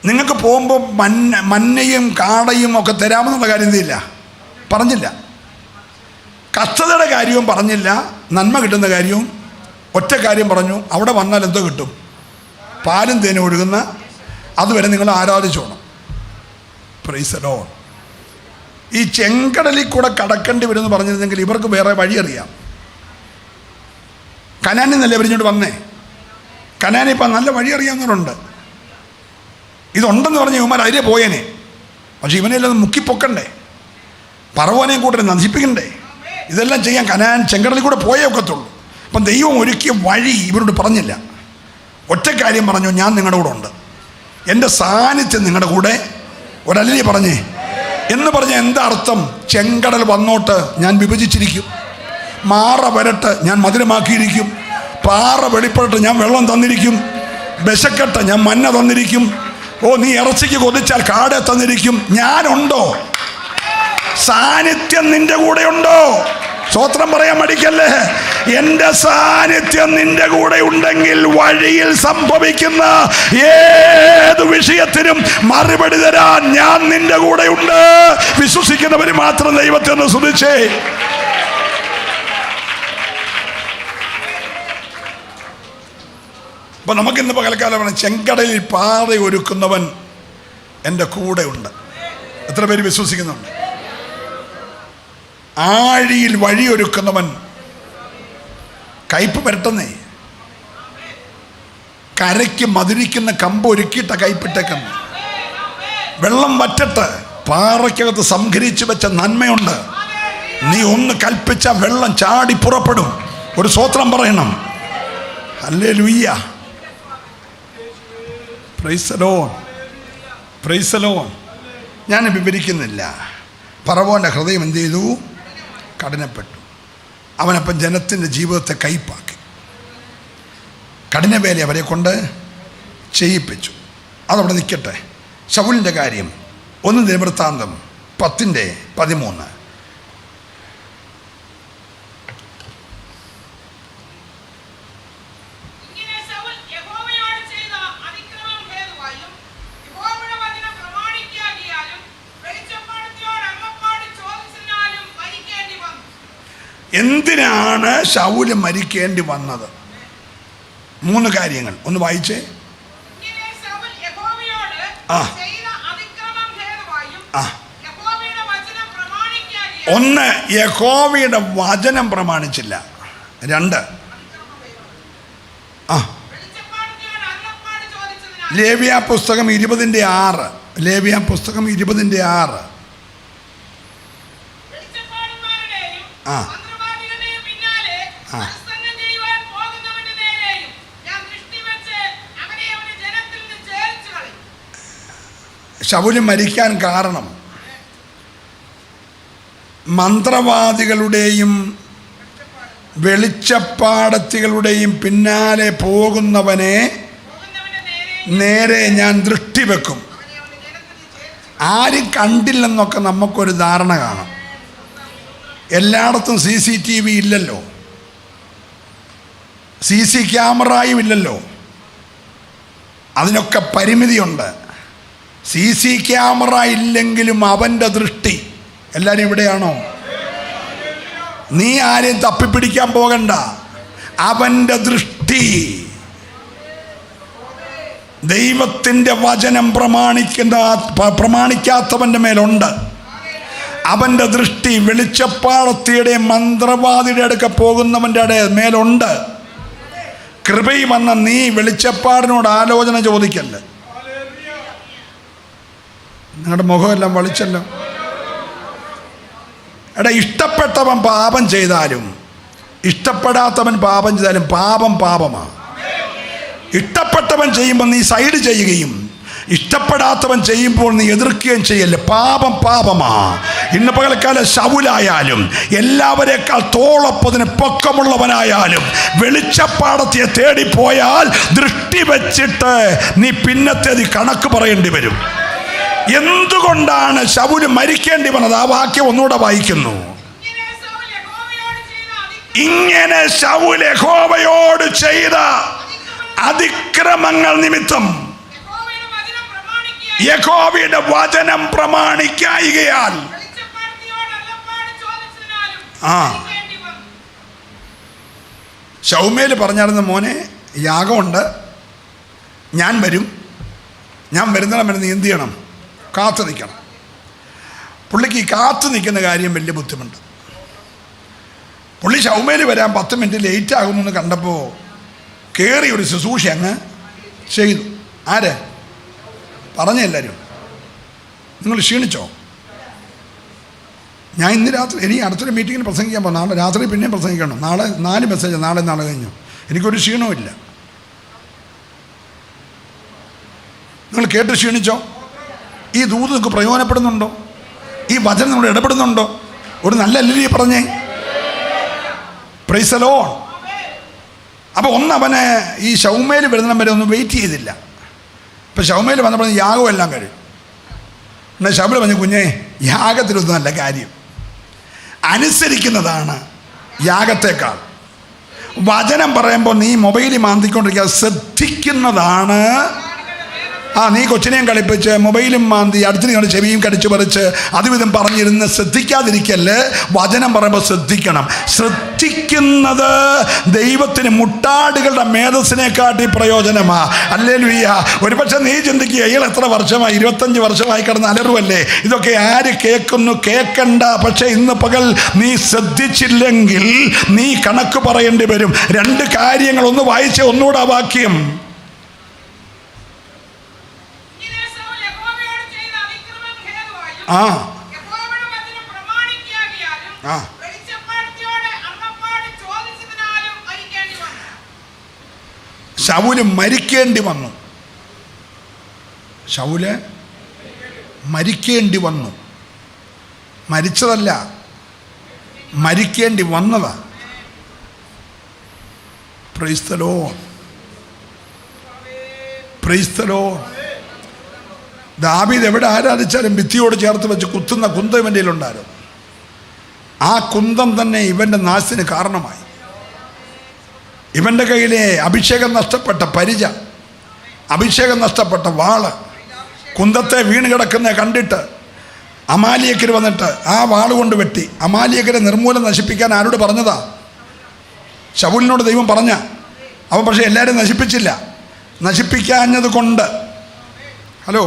നിങ്ങൾക്ക് പോകുമ്പോൾ മന്നയും കാടയും ഒക്കെ തരാമെന്നുള്ള കാര്യം എന്തില്ല, പറഞ്ഞില്ല. കഷ്ടതയുടെ കാര്യവും പറഞ്ഞില്ല, നന്മ കിട്ടുന്ന കാര്യവും ഒറ്റ കാര്യം പറഞ്ഞു. അവിടെ വന്നാൽ എന്തോ കിട്ടും? പാലും തേനും ഒഴുകുന്ന അതുവരെ നിങ്ങൾ ആരാധിച്ചോണം. Price the Lord. ഈ ചെങ്കടലിൽ കൂടെ കടക്കേണ്ടി വരുമെന്ന് പറഞ്ഞിരുന്നെങ്കിൽ ഇവർക്ക് വേറെ വഴി അറിയാം. കനാനിൽ നിന്നല്ലേ അവരിഞ്ഞോട്ട് വന്നേ. കനാനിൽ ഇപ്പം നല്ല വഴി അറിയാവുന്നവരുണ്ട്. ഇതുണ്ടെന്ന് പറഞ്ഞ് ഇവന്മാർ അതിലേ പോയേനെ. പക്ഷെ ഇവനെല്ലാം മുക്കിപ്പൊക്കണ്ടേ, പറവോനെയും കൂടെ നശിപ്പിക്കണ്ടേ. ഇതെല്ലാം ചെയ്യാൻ കനാൻ ചെങ്കടലിൽ കൂടെ പോയേ ഒക്കത്തുള്ളൂ. അപ്പം ദൈവം ഒരുക്കിയ വഴി ഇവരോട് പറഞ്ഞില്ല. ഒറ്റ കാര്യം പറഞ്ഞു, ഞാൻ നിങ്ങളുടെ കൂടെ ഉണ്ട്, എൻ്റെ സാന്നിധ്യം നിങ്ങളുടെ കൂടെ. ഒരല്ലേ പറഞ്ഞേ എന്ന് പറഞ്ഞ എന്താ അർത്ഥം? ചെങ്കടൽ വന്നോട്ട് ഞാൻ വിഭജിച്ചിരിക്കും, മാറ വരട്ട് ഞാൻ മധുരമാക്കിയിരിക്കും, പാറ വെളിപ്പെടട്ട് ഞാൻ വെള്ളം തന്നിരിക്കും, വിശക്കട്ടെ ഞാൻ മന്ന തന്നിരിക്കും, നീ ഇറച്ചിക്ക് കൊതിച്ചാൽ കാടെ തന്നിരിക്കും. ഞാനുണ്ടോ? സാന്നിധ്യം നിന്റെ കൂടെ ഉണ്ടോ? സ്തോത്രം പറയാൻ മടിക്കല്ലേ. എൻ്റെ സാന്നിധ്യം നിന്റെ കൂടെ ഉണ്ടെങ്കിൽ വഴിയിൽ സംഭവിക്കുന്ന ഏത് വിഷയത്തിനും മറുപടി തരാൻ ഞാൻ നിന്റെ കൂടെ ഉണ്ട്. വിശ്വസിക്കുന്നവർ മാത്രം ദൈവത്തെ ഒന്ന് സ്തുതിച്ചേ. അപ്പൊ നമുക്കിന്ന് പകൽക്കാലമാണ് ചെങ്കടലിൽ പാത ഒരുക്കുന്നവൻ എൻ്റെ കൂടെ ഉണ്ട്. എത്ര പേര് വിശ്വസിക്കുന്നുണ്ട്? ആഴിയിൽ വഴിയൊരുക്കുന്നവൻ, കയ്പ് വരട്ടുന്നേ, കരയ്ക്ക് മധുരിക്കുന്ന കമ്പ് ഒരുക്കിയിട്ട കയ്പിട്ടേക്കുന്നു. വെള്ളം വറ്റട്ട്, പാറയ്ക്കകത്ത് സംഭരിച്ചു വെച്ച നന്മയുണ്ട്. നീ ഒന്ന് കൽപ്പിച്ച വെള്ളം ചാടി പുറപ്പെടും. ഒരു സ്തോത്രം പറയണം. Hallelujah. Price the lord, praise the Lord. ഞാൻ വിവരിക്കുന്നില്ല. ഫറവോന്റെ ഹൃദയം എന്ത് ചെയ്തു? കഠിനപ്പെട്ടു. അവനപ്പം ജനത്തിൻ്റെ ജീവിതത്തെ കയ്പാക്കി. കഠിനവേല അവരെ കൊണ്ട് ചെയ്യിപ്പിച്ചു. അതവിടെ നിൽക്കട്ടെ. ശൗലിൻ്റെ കാര്യം 1 ദിനവൃത്താന്തം 10:13. എന്തിനാണ് ശൗല് മരിക്കേണ്ടി വന്നത്? 3 കാര്യങ്ങൾ. ഒന്ന് വായിച്ചേ. ഒന്ന്, യഹോവയുടെ വചനം പ്രമാണിച്ചില്ല. 2, ലേവ്യ പുസ്തകം 20:6. ലേവ്യ പുസ്തകം 20:6. ശൗല് മരിക്കാൻ കാരണം മന്ത്രവാദികളുടെയും വെളിച്ചപ്പാടത്തികളുടെയും പിന്നാലെ പോകുന്നവനെ നേരെ ഞാൻ ദൃഷ്ടി വെക്കും. ആരും കണ്ടില്ലെന്നൊക്കെ നമുക്കൊരു ധാരണ കാണാം. എല്ലായിടത്തും CCTV ഇല്ലല്ലോ, CC ക്യാമറയും ഇല്ലല്ലോ. അതിനൊക്കെ പരിമിതിയുണ്ട്. CC ക്യാമറ ഇല്ലെങ്കിലും അവൻ്റെ ദൃഷ്ടി. എല്ലാവരും ഇവിടെയാണോ? നീ ആരെയും തപ്പിപ്പിടിക്കാൻ പോകണ്ട. അവൻ്റെ ദൃഷ്ടി ദൈവത്തിൻ്റെ വചനം പ്രമാണിക്കാത്തവൻ്റെ മേലുണ്ട്. അവൻ്റെ ദൃഷ്ടി വെളിച്ചപ്പാടത്തിയുടെ മന്ത്രവാദിയുടെ അടുക്ക പോകുന്നവൻ്റെ മേലുണ്ട്. കൃപയിൽ വന്ന നീ വെളിച്ചപ്പാടിനോട് ആലോചന ചോദിക്കല്ല. നിങ്ങളുടെ മുഖമെല്ലാം വളിച്ചല്ലോ. ഇഷ്ടപ്പെട്ടവൻ പാപം ചെയ്താലും ഇഷ്ടപ്പെടാത്തവൻ പാപം ചെയ്താലും പാപം പാപമാണ്. ഇഷ്ടപ്പെട്ടവൻ ചെയ്യുമ്പോൾ നീ സൈഡ് ചെയ്യുകയും ഇഷ്ടപ്പെടാത്തവൻ ചെയ്യുമ്പോൾ നീ എതിർക്കുകയും ചെയ്യല്ലേ. പാപം പാപമാ. ഇന്ന് പകൽക്കാലം ശൗലായാലും എല്ലാവരെക്കാൾ തോളപ്പതിന് പൊക്കമുള്ളവനായാലും വെളിച്ചപ്പാടത്തെ തേടിപ്പോയാൽ ദൃഷ്ടി വെച്ചിട്ട് നീ പിന്നത്തേത് കണക്ക് പറയേണ്ടി വരും. എന്തുകൊണ്ടാണ് ശൗല് മരിക്കേണ്ടി വന്നത്? ആ വാക്യം ഒന്നുകൂടെ വായിക്കുന്നു. ഇങ്ങനെ ശൗൽ യഹോവയോട് ചെയ്ത അതിക്രമങ്ങൾ നിമിത്തം യഹോവയുടെ വചനം പ്രമാണിക്കായികയാൽ ശൗമേൽ പറഞ്ഞായിരുന്നു, മോനെ യാഗമുണ്ട്, ഞാൻ വരും, ഞാൻ വരുന്നിടം വരെ നീ എന്ത് ചെയ്യണം? കാത്തു നിൽക്കണം. പുള്ളിക്ക് ഈ കാത്തു നിൽക്കുന്ന കാര്യം വലിയ ബുദ്ധിമുട്ട്. പുള്ളി ശൗമേൽ വരാൻ 10 മിനിറ്റ് ലേറ്റ് ആകുമെന്ന് കണ്ടപ്പോൾ കയറി ഒരു ശുശ്രൂഷ അങ്ങ് ചെയ്തു. ആര് പറഞ്ഞ? എല്ലാവരും. നിങ്ങൾ ക്ഷീണിച്ചോ? ഞാൻ ഇന്ന് രാത്രി എനിക്ക് അടുത്തൊരു മീറ്റിങ്ങിന് പ്രസംഗിക്കാൻ പോകും. നാളെ രാത്രി പിന്നെയും പ്രസംഗിക്കണം. നാളെ 4 മെസ്സേജ്, നാളെ കഴിഞ്ഞു. എനിക്കൊരു ക്ഷീണവുമില്ല. നിങ്ങൾ കേട്ട് ക്ഷീണിച്ചോ? ഈ ദൂത് നിങ്ങൾക്ക് പ്രയോജനപ്പെടുന്നുണ്ടോ? ഈ വചനം നമ്മൾ ഇടപെടുന്നുണ്ടോ? ഒരു നല്ല അല്ലി പറഞ്ഞേ. Price the Lord. അപ്പോൾ അവനെ ഈ ശൗമേൽ വരുന്നിടം വരെ ഒന്നും വെയിറ്റ് ചെയ്തില്ല. ഇപ്പം ശൗമേൽ വന്നപ്പോൾ യാഗം എല്ലാം കഴിയും. എന്നാൽ ശൗമേൽ പറഞ്ഞു, കുഞ്ഞേ യാഗത്തിലൊന്നും നല്ല കാര്യം, അനുസരിക്കുന്നതാണ് യാഗത്തേക്കാൾ. വചനം പറയുമ്പോൾ നീ മൊബൈലിൽ മാന്തിക്കൊണ്ടിരിക്കുക, ശ്രദ്ധിക്കുന്നതാണ്. നീ കൊച്ചിനെയും കളിപ്പിച്ച് മൊബൈലും മാന്തി അടുത്തിന് കണ്ട് ചെവിയും കടിച്ചു പറിച്ച് അതുവിധം പറഞ്ഞിരുന്ന് ശ്രദ്ധിക്കാതിരിക്കല്ലേ. വചനം പറയുമ്പോൾ ശ്രദ്ധിക്കണം. ശ്രദ്ധിക്കുന്നത് ദൈവത്തിന് മുട്ടാടുകളുടെ മേധസ്സിനെക്കാട്ടി പ്രയോജനമാ. ഹല്ലേലൂയ. ഒരുപക്ഷെ നീ ചിന്തിക്കുക, ഇയാൾ എത്ര വർഷമായി? 25 വർഷമായി കിടന്ന് അലറുവല്ലേ, ഇതൊക്കെ ആര് കേൾക്കുന്നു? കേൾക്കണ്ട. പക്ഷെ ഇന്ന് പകൽ നീ ശ്രദ്ധിച്ചില്ലെങ്കിൽ നീ കണക്ക് പറയേണ്ടി വരും. 2 കാര്യങ്ങൾ. ഒന്ന് വായിച്ച ഒന്നുകൂടെ വാക്യം. ശൗല് മരിക്കേണ്ടി വന്നു. ശൗല് മരിക്കേണ്ടി വന്നു. മരിച്ചതല്ല, മരിക്കേണ്ടി വന്നതാ. Price the lord. Praise the Lord. ദാവീദ് എവിടെ ആരാധിച്ചാലും ഭിത്തിയോട് ചേർത്ത് വെച്ച് കുത്തുന്ന കുന്തം ഇവൻ്റെ ഉണ്ടായിരുന്നു. ആ കുന്തം തന്നെ ഇവൻ്റെ നാശത്തിന് കാരണമായി. ഇവൻ്റെ കയ്യിലെ അഭിഷേകം നഷ്ടപ്പെട്ട പരിച, അഭിഷേകം നഷ്ടപ്പെട്ട വാള്, കുന്തത്തെ വീണ് കിടക്കുന്ന കണ്ടിട്ട് അമാലിയക്കർ വന്നിട്ട് ആ വാള് കൊണ്ട് വെട്ടി. അമാലിയക്കരെ നിർമൂലം നശിപ്പിക്കാൻ ആരോട് പറഞ്ഞതാ? ശൗലിനോട് ദൈവം പറഞ്ഞ. അവൻ പക്ഷേ എല്ലാവരും നശിപ്പിച്ചില്ല. നശിപ്പിക്കാഞ്ഞത് കൊണ്ട്, ഹലോ,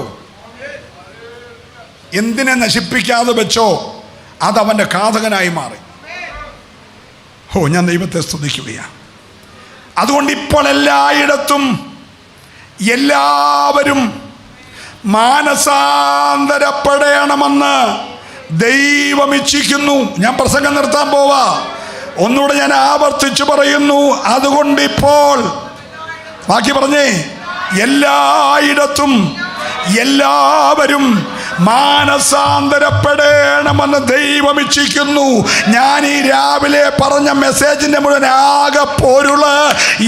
എന്തിനെ നശിപ്പിക്കാതെ വെച്ചോ അതവൻ്റെ ഘാതകനായി മാറി. ഞാൻ ദൈവത്തെ സ്തുതിക്കുകയാണ്. അതുകൊണ്ട് ഇപ്പോൾ എല്ലായിടത്തും എല്ലാവരും മാനസാന്തരപ്പെടണമെന്ന് ദൈവം ഇച്ഛിക്കുന്നു. ഞാൻ പ്രസംഗം നിർത്താൻ പോവാ. ഒന്നുകൂടെ ഞാൻ ആവർത്തിച്ചു പറയുന്നു. അതുകൊണ്ട് ഇപ്പോൾ, ബാക്കി പറഞ്ഞേ, എല്ലായിടത്തും എല്ലാവരും മാനസാന്തരപ്പെടണമെന്ന് ദൈവം ഇച്ഛിക്കുന്നു. ഞാൻ ഈ രാവിലെ പറഞ്ഞ മെസ്സേജിന്റെ മുഴുവൻ ആകെ പൊരുള്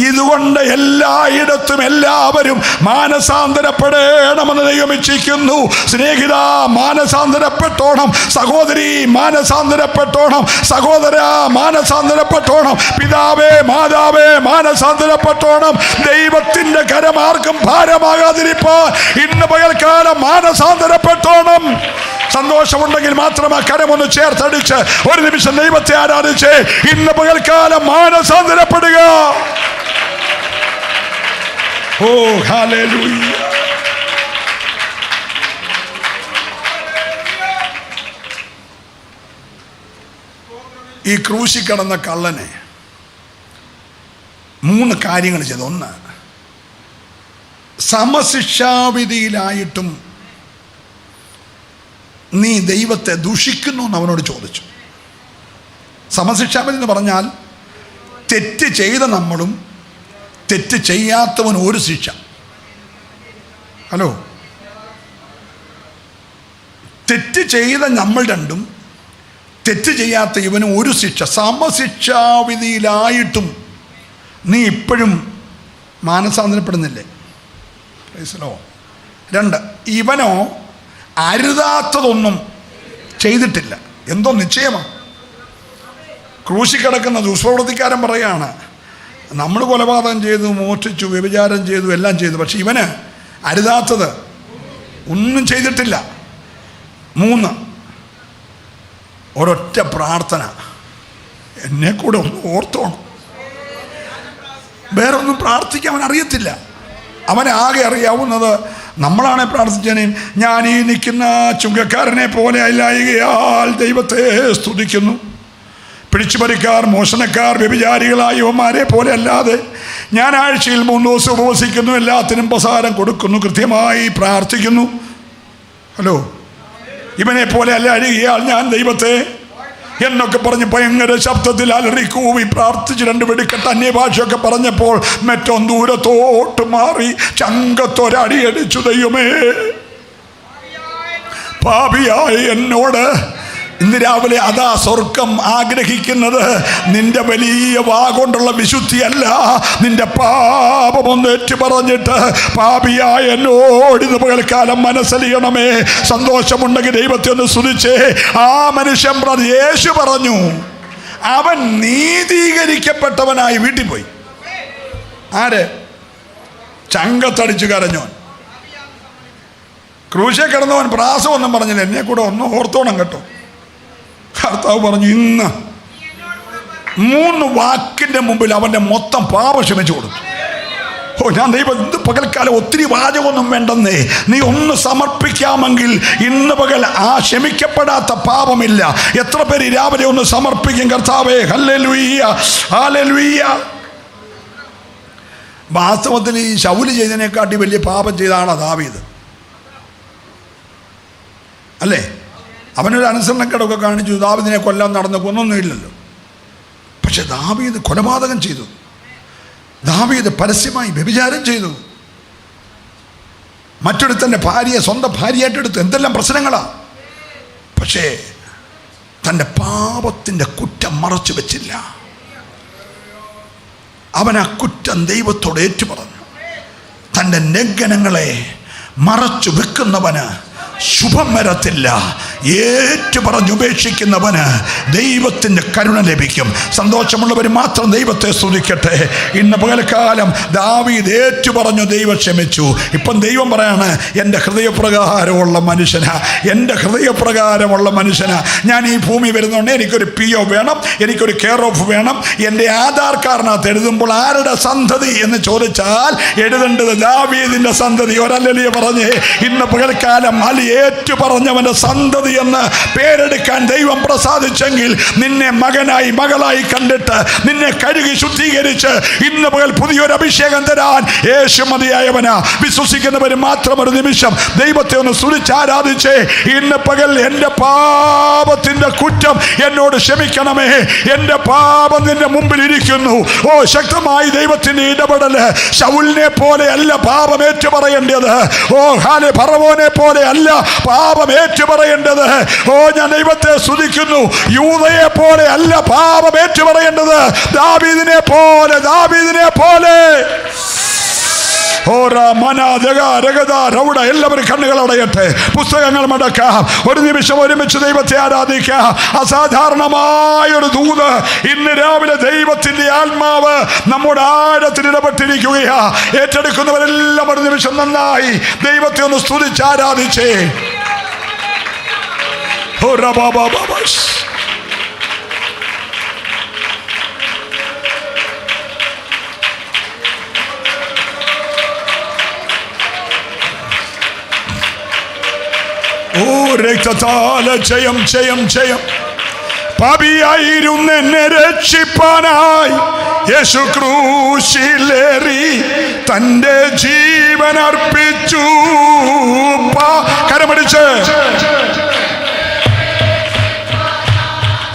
ഇതുകൊണ്ട് എല്ലായിടത്തും എല്ലാവരും മാനസാന്തരപ്പെടണമെന്ന് ദൈവം ഇച്ഛിക്കുന്നു. സ്നേഹിത, മാനസാന്തരപ്പെട്ടോണം. സഹോദരി, മാനസാന്തരപ്പെട്ടോണം. സഹോദര, മാനസാന്തരപ്പെട്ടോണം. പിതാവേ, മാതാവേ, മാനസാന്തരപ്പെട്ടോണം. ദൈവത്തിന്റെ കരമാർക്കും ഭാരമാകാതിരിപ്പാൻ ഇന്ന് പകൽക്കാലം മാനസാന്തരപ്പെട്ടോണം. സന്തോഷമുണ്ടെങ്കിൽ മാത്രം ആ കരമൊന്ന് ചേർത്തടിച്ച് ഒരു നിമിഷം ദൈവത്തെ ആരാധിച്ച് ഇന്ന് പകൽക്കാലം മാനസാന്തരപ്പെടുക. ഓ ഹല്ലേലൂയ. ഈ ക്രൂശിൽ കിടന്ന കള്ളനെ 3 കാര്യങ്ങൾ ചെയ്തു. 1, സമശിക്ഷാവിധിയിലായിട്ടും നീ ദൈവത്തെ ദൂഷിക്കുന്നു എന്ന് അവനോട് ചോദിച്ചു. സമശിക്ഷാവിധി എന്ന് പറഞ്ഞാൽ തെറ്റ് ചെയ്ത നമ്മളും തെറ്റ് ചെയ്യാത്തവൻ ഒരു ശിക്ഷ. ഹലോ, തെറ്റ് ചെയ്ത നമ്മൾ രണ്ടും തെറ്റ് ചെയ്യാത്ത ഇവനും ഒരു ശിക്ഷ. സമശിക്ഷാവിധിയിലായിട്ടും നീ ഇപ്പോഴും മാനസാന്തരപ്പെടുന്നില്ലേ? 2, ഇവനോ അരുതാത്തതൊന്നും ചെയ്തിട്ടില്ല. എന്തോ നിശ്ചയമാണ്. ക്രൂശി കിടക്കുന്ന ദുഷ്പ്രവൃത്തിക്കാരൻ പറയുകയാണ്, നമ്മൾ കൊലപാതകം ചെയ്തു, മോഷ്ടിച്ചു, വ്യഭിചാരം ചെയ്തു, എല്ലാം ചെയ്തു, പക്ഷെ ഇവന് അരുതാത്തത് ഒന്നും ചെയ്തിട്ടില്ല. 3, ഒരൊറ്റ പ്രാർത്ഥന, എന്നെ കൂടെ ഒന്ന് ഓർത്തോണം. വേറെ ഒന്നും പ്രാർത്ഥിക്കാൻ അവൻ അറിയത്തില്ല. അവനെ ആകെ അറിയാവുന്നത്, നമ്മളാണെ പ്രാർത്ഥിച്ചേനെ, ഞാൻ ഈ നിൽക്കുന്ന ചുങ്കക്കാരനെ പോലെ അല്ലായകയാൽ ദൈവത്തെ സ്തുതിക്കുന്നു. പിടിച്ചുപറിക്കാർ, മോഷണക്കാർ, വ്യഭിചാരികളായ യുവന്മാരെ പോലെ അല്ലാതെ ഞാൻ ആഴ്ചയിൽ 3 ദിവസം ഉപവസിക്കുന്നു, എല്ലാത്തിനും പ്രസാരം കൊടുക്കുന്നു, കൃത്യമായി പ്രാർത്ഥിക്കുന്നു. ഹലോ, ഇവനെ പോലെ അല്ല അഴുകിയാൽ ഞാൻ ദൈവത്തെ എന്നൊക്കെ പറഞ്ഞ് ഭയങ്കര ശബ്ദത്തിൽ അലറിക്കൂവി പ്രാർത്ഥിച്ച് 2 വെടിക്കെട്ട് അന്യഭാഷയൊക്കെ പറഞ്ഞപ്പോൾ മറ്റോ ദൂരത്തോട്ട് മാറി ചങ്കത്തൊരടിയടിച്ചു. ദൈവമേ, പാപിയായ എന്നോട് ഇന്ന് രാവിലെ അതാ സ്വർഗം ആഗ്രഹിക്കുന്നത്. നിന്റെ വലിയ വാഗൊണ്ടുള്ള വിശുദ്ധിയല്ല, നിന്റെ പാപമൊന്ന് ഏറ്റു പറഞ്ഞിട്ട് പാപിയായ എന്നോട് ഇന്ന് പകൽക്കാലം മനസ്സലിയണമേ. സന്തോഷമുണ്ടെങ്കിൽ ദൈവത്തെ ഒന്ന് സ്തുതിച്ചേ. ആ മനുഷ്യൻ യേശു പറഞ്ഞു, അവൻ നീതീകരിക്കപ്പെട്ടവനായി വീട്ടിൽ പോയി. ആര്? ചങ്കത്തടിച്ചു കരഞ്ഞോൻ, ക്രൂശിൽ കിടന്നവൻ പ്രാസമൊന്നും പറഞ്ഞില്ല, എന്നെ കൂടെ ഒന്ന് ഓർത്തോണം കേട്ടോ. കർത്താവ് പറഞ്ഞു, ഇന്ന് 3 വാക്കിന്റെ മുമ്പിൽ അവന്റെ മൊത്തം പാപം ക്ഷമിച്ചു കൊടുത്തു. ഞാൻ ദൈവം ഇന്ന് പകൽക്കാലം ഒത്തിരി വാചകമൊന്നും വേണ്ടെന്നേ, നീ ഒന്ന് സമർപ്പിക്കാമെങ്കിൽ ഇന്ന് പകൽ ആ ക്ഷമിക്കപ്പെടാത്ത പാപമില്ല. എത്ര പേര് രാവിലെ ഒന്ന് സമർപ്പിക്കും? കർത്താവേ, ഹല്ലേലൂയ, ഹല്ലേലൂയ. വാസ്തവത്തിൽ ഈ ശൗല് ചെയ്തതിനെക്കാട്ടി വലിയ പാപം ചെയ്താണ് ദാവീദ്, അല്ലേ? അവനൊരു അനുസരണക്കേടൊക്കെ കാണിച്ചു, ദാവീദിനെ കൊല്ലാൻ നടന്ന് കൊന്നൊന്നുമില്ലല്ലോ. പക്ഷെ ദാവീദ് കൊലപാതകം ചെയ്തു, ദാവീദ് പരസ്യമായി വ്യഭിചാരം ചെയ്തു, മറ്റൊരുത്തൻ്റെ ഭാര്യയെ സ്വന്തം ഭാര്യയായിട്ടെടുത്തു, എന്തെല്ലാം പ്രശ്നങ്ങളാ. പക്ഷേ തൻ്റെ പാപത്തിൻ്റെ കുറ്റം മറച്ചു വെച്ചില്ല. അവൻ ആ കുറ്റം ദൈവത്തോട് ഏറ്റുപറഞ്ഞു. തൻ്റെ ലംഘനങ്ങളെ മറച്ചു വെക്കുന്നവന് ശുഭം വരത്തില്ല. ഏറ്റു പറഞ്ഞുപേക്ഷിക്കുന്നവന് ദൈവത്തിൻ്റെ കരുണ ലഭിക്കും. സന്തോഷമുള്ളവർ മാത്രം ദൈവത്തെ സ്തുതിക്കട്ടെ. ഇന്ന് പകൽക്കാലം ദാവീദ് ഏറ്റു പറഞ്ഞു, ദൈവം ക്ഷമിച്ചു. ഇപ്പം ദൈവം പറയാണ്, എൻ്റെ ഹൃദയപ്രകാരമുള്ള മനുഷ്യനാ, എൻ്റെ ഹൃദയപ്രകാരമുള്ള മനുഷ്യനാ. ഞാൻ ഈ ഭൂമി വരുന്നുണ്ട്, എനിക്കൊരു PO വേണം, എനിക്കൊരു കെയർ ഓഫ് വേണം. എൻ്റെ ആധാർ കാർഡിനകത്ത് എഴുതുമ്പോൾ ആരുടെ സന്തതി എന്ന് ചോദിച്ചാൽ എഴുതേണ്ടത് ദാവീദിൻ്റെ സന്തതി. ഒരല്ലേ പറഞ്ഞേ, ഇന്ന് പകൽക്കാലം ഏറ്റു പറഞ്ഞവന്റെ സന്തതി എന്ന് പേരെടുക്കാൻ ദൈവം പ്രസാദിച്ചെങ്കിൽ നിന്നെ മകനായി മകളായി കണ്ടിട്ട് നിന്നെ കഴുകി ശുദ്ധീകരിച്ച് ഇന്ന് പകൽ പുതിയൊരു അഭിഷേകം തരാൻ യേശു മതിയായവനാ. വിശ്വസിക്കുന്നവർ മാത്രം ഒരു നിമിഷം ദൈവത്തെ ഒന്ന് സ്തുതിച്ചാരാധിച്ചേ. ഇന്ന് പകൽ എൻ്റെ പാപത്തിന്റെ കുറ്റം എന്നോട് ക്ഷമിക്കണമേ, എൻ്റെ പാപം നിന്റെ മുമ്പിൽ ഇരിക്കുന്നു. ഓ, ശക്തമായി ദൈവത്തിന്റെ ഇടപെടല്. ശൗലിനെ പോലെ അല്ല പാപം ഏറ്റുപറയേണ്ടത്. ഓ, ഫറവോനെ പോലെ അല്ല പാപം ഏറ്റുപറയേണ്ടത്. ഓ, ഞാൻ ദൈവത്തെ സ്തുതിക്കുന്നു. യൂദയെ പോലെ അല്ല പാപം ഏറ്റുപറയേണ്ടത്. ദാവീദിനെ പോലെ, ദാവീദിനെ പോലെ. എല്ലാവരും കണ്ണുകൾ അടയട്ടെ, പുസ്തകങ്ങൾ മടക്കാം, ഒരു നിമിഷം ഒരുമിച്ച് ദൈവത്തെ ആരാധിക്കാം. അസാധാരണമായൊരു ദൂത് ഇന്ന് രാവിലെ ദൈവത്തിന്റെ ആത്മാവ് നമ്മുടെ ആഴത്തിൽ ഇടപെട്ടിരിക്കുകയാ. ഏറ്റെടുക്കുന്നവരെല്ലാം ഒരു നിമിഷം നന്നായി ദൈവത്തെ ഒന്ന് സ്തുതിച്ച് ആരാധിച്ചേ. ഓ, രക്തത്താൽ ജയം ജയം ജയം. പാപിയായിരുന്ന എന്നെ രക്ഷിപ്പാനായി യേശു ക്രൂശിലേറി തന്റെ ജീവൻ അർപ്പിച്ചു. കരമടിച്ച്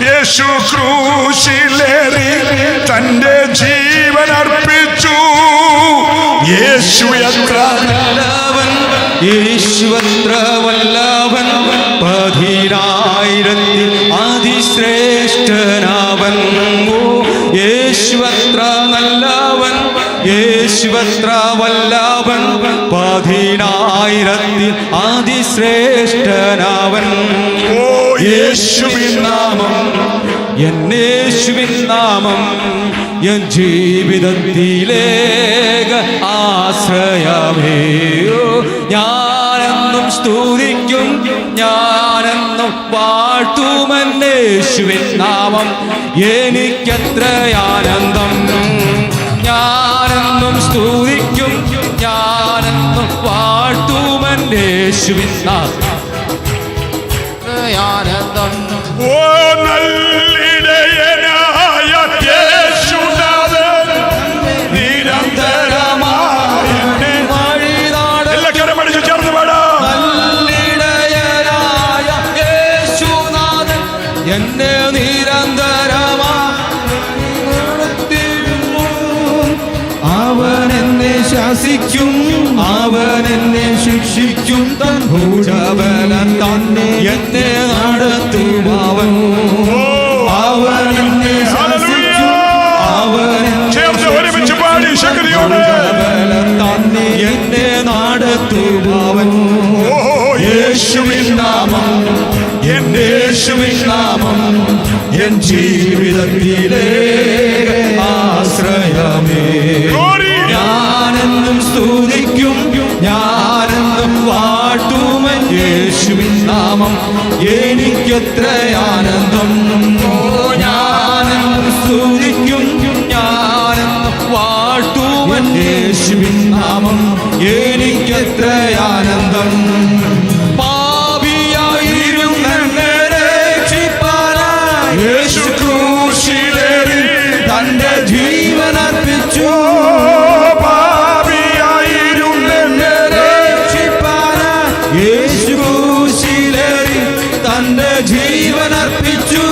യേശു ക്രൂശിലേറി തന്റെ ജീവൻ അർപ്പിച്ചു. യേശു എത്ര നല്ലവൻ, യേശു എത്ര വല്ലവൻ, 10,000-ൽ അതിശ്രേഷ്ഠനാവൻ. യേശു എത്ര നല്ലവൻ, യേശു എത്ര വല്ലവൻ, 10,000-ൽ അതിശ്രേഷ്ഠനാവൻ. യേശുവിൻ നാമം, എന്നേശുവിൻ നാമം എൻ ജീവിതത്തിലേക ആശ്രയമേ. ഞാനെന്നും സ്തുതിക്കും, ഞാനെന്നും വാഴ്ത്തുമെന്നേശുവിൻ നാമം എനിക്കെത്ര ആനന്ദം. ഞാനെന്നും സ്തുതിക്കും, ഞാനെന്നും വാഴ്ത്തുമെന്നേശുവിൻ നാമം ആനന്ദം. ഓ നല്ലിടയനായ യേശുനാഥൻ നിരന്തരമായി എന്നെ വഴിനാട്. എല്ലാ കരമടിച്ച് ചേർന്ന് പാടാം. നല്ലിടയനായ യേശുനാഥൻ എന്നെ അവൻ എന്നെ ശാസിക്കും, അവൻ എന്നെ ശിക്ഷിക്കും, തൻ ഭുജബലം തന്നെ എന്നെ നടത്തും. അവൻ എന്നെ ശാസിക്കും, അവൻ ഭുജബലം തന്നെ എന്നെ നടത്തും. യേശുവിൻ നാമം, യേശുവിൻ നാമം എൻ ജീവിതത്തിലെ ആശ്രയമേ. ഞാനെന്നും സ്തുതിക്കും, ഞാനെന്നും വാഴ്ത്തുമെൻ യേശുവിൻ നാമം എനിക്കെത്ര ആനന്ദം. ഞാനെന്നും സ്തുതിക്കും, ഞാനെന്നും വാഴ്ത്തുമെൻ യേശുവിൻ നാമം എനിക്കെത്ര ആനന്ദം. പാപിയായിരുന്നെന്നെ രക്ഷിപ്പാനായി യേശു ക്രൂശിലേറി തന്റെ ജീവൻ അർപ്പിച്ചു. പാപിയായിരുന്നെന്നെ രക്ഷിപ്പാനായി യേശു ക്രൂശിലേറി തന്റെ ജീവൻ അർപ്പിച്ചു.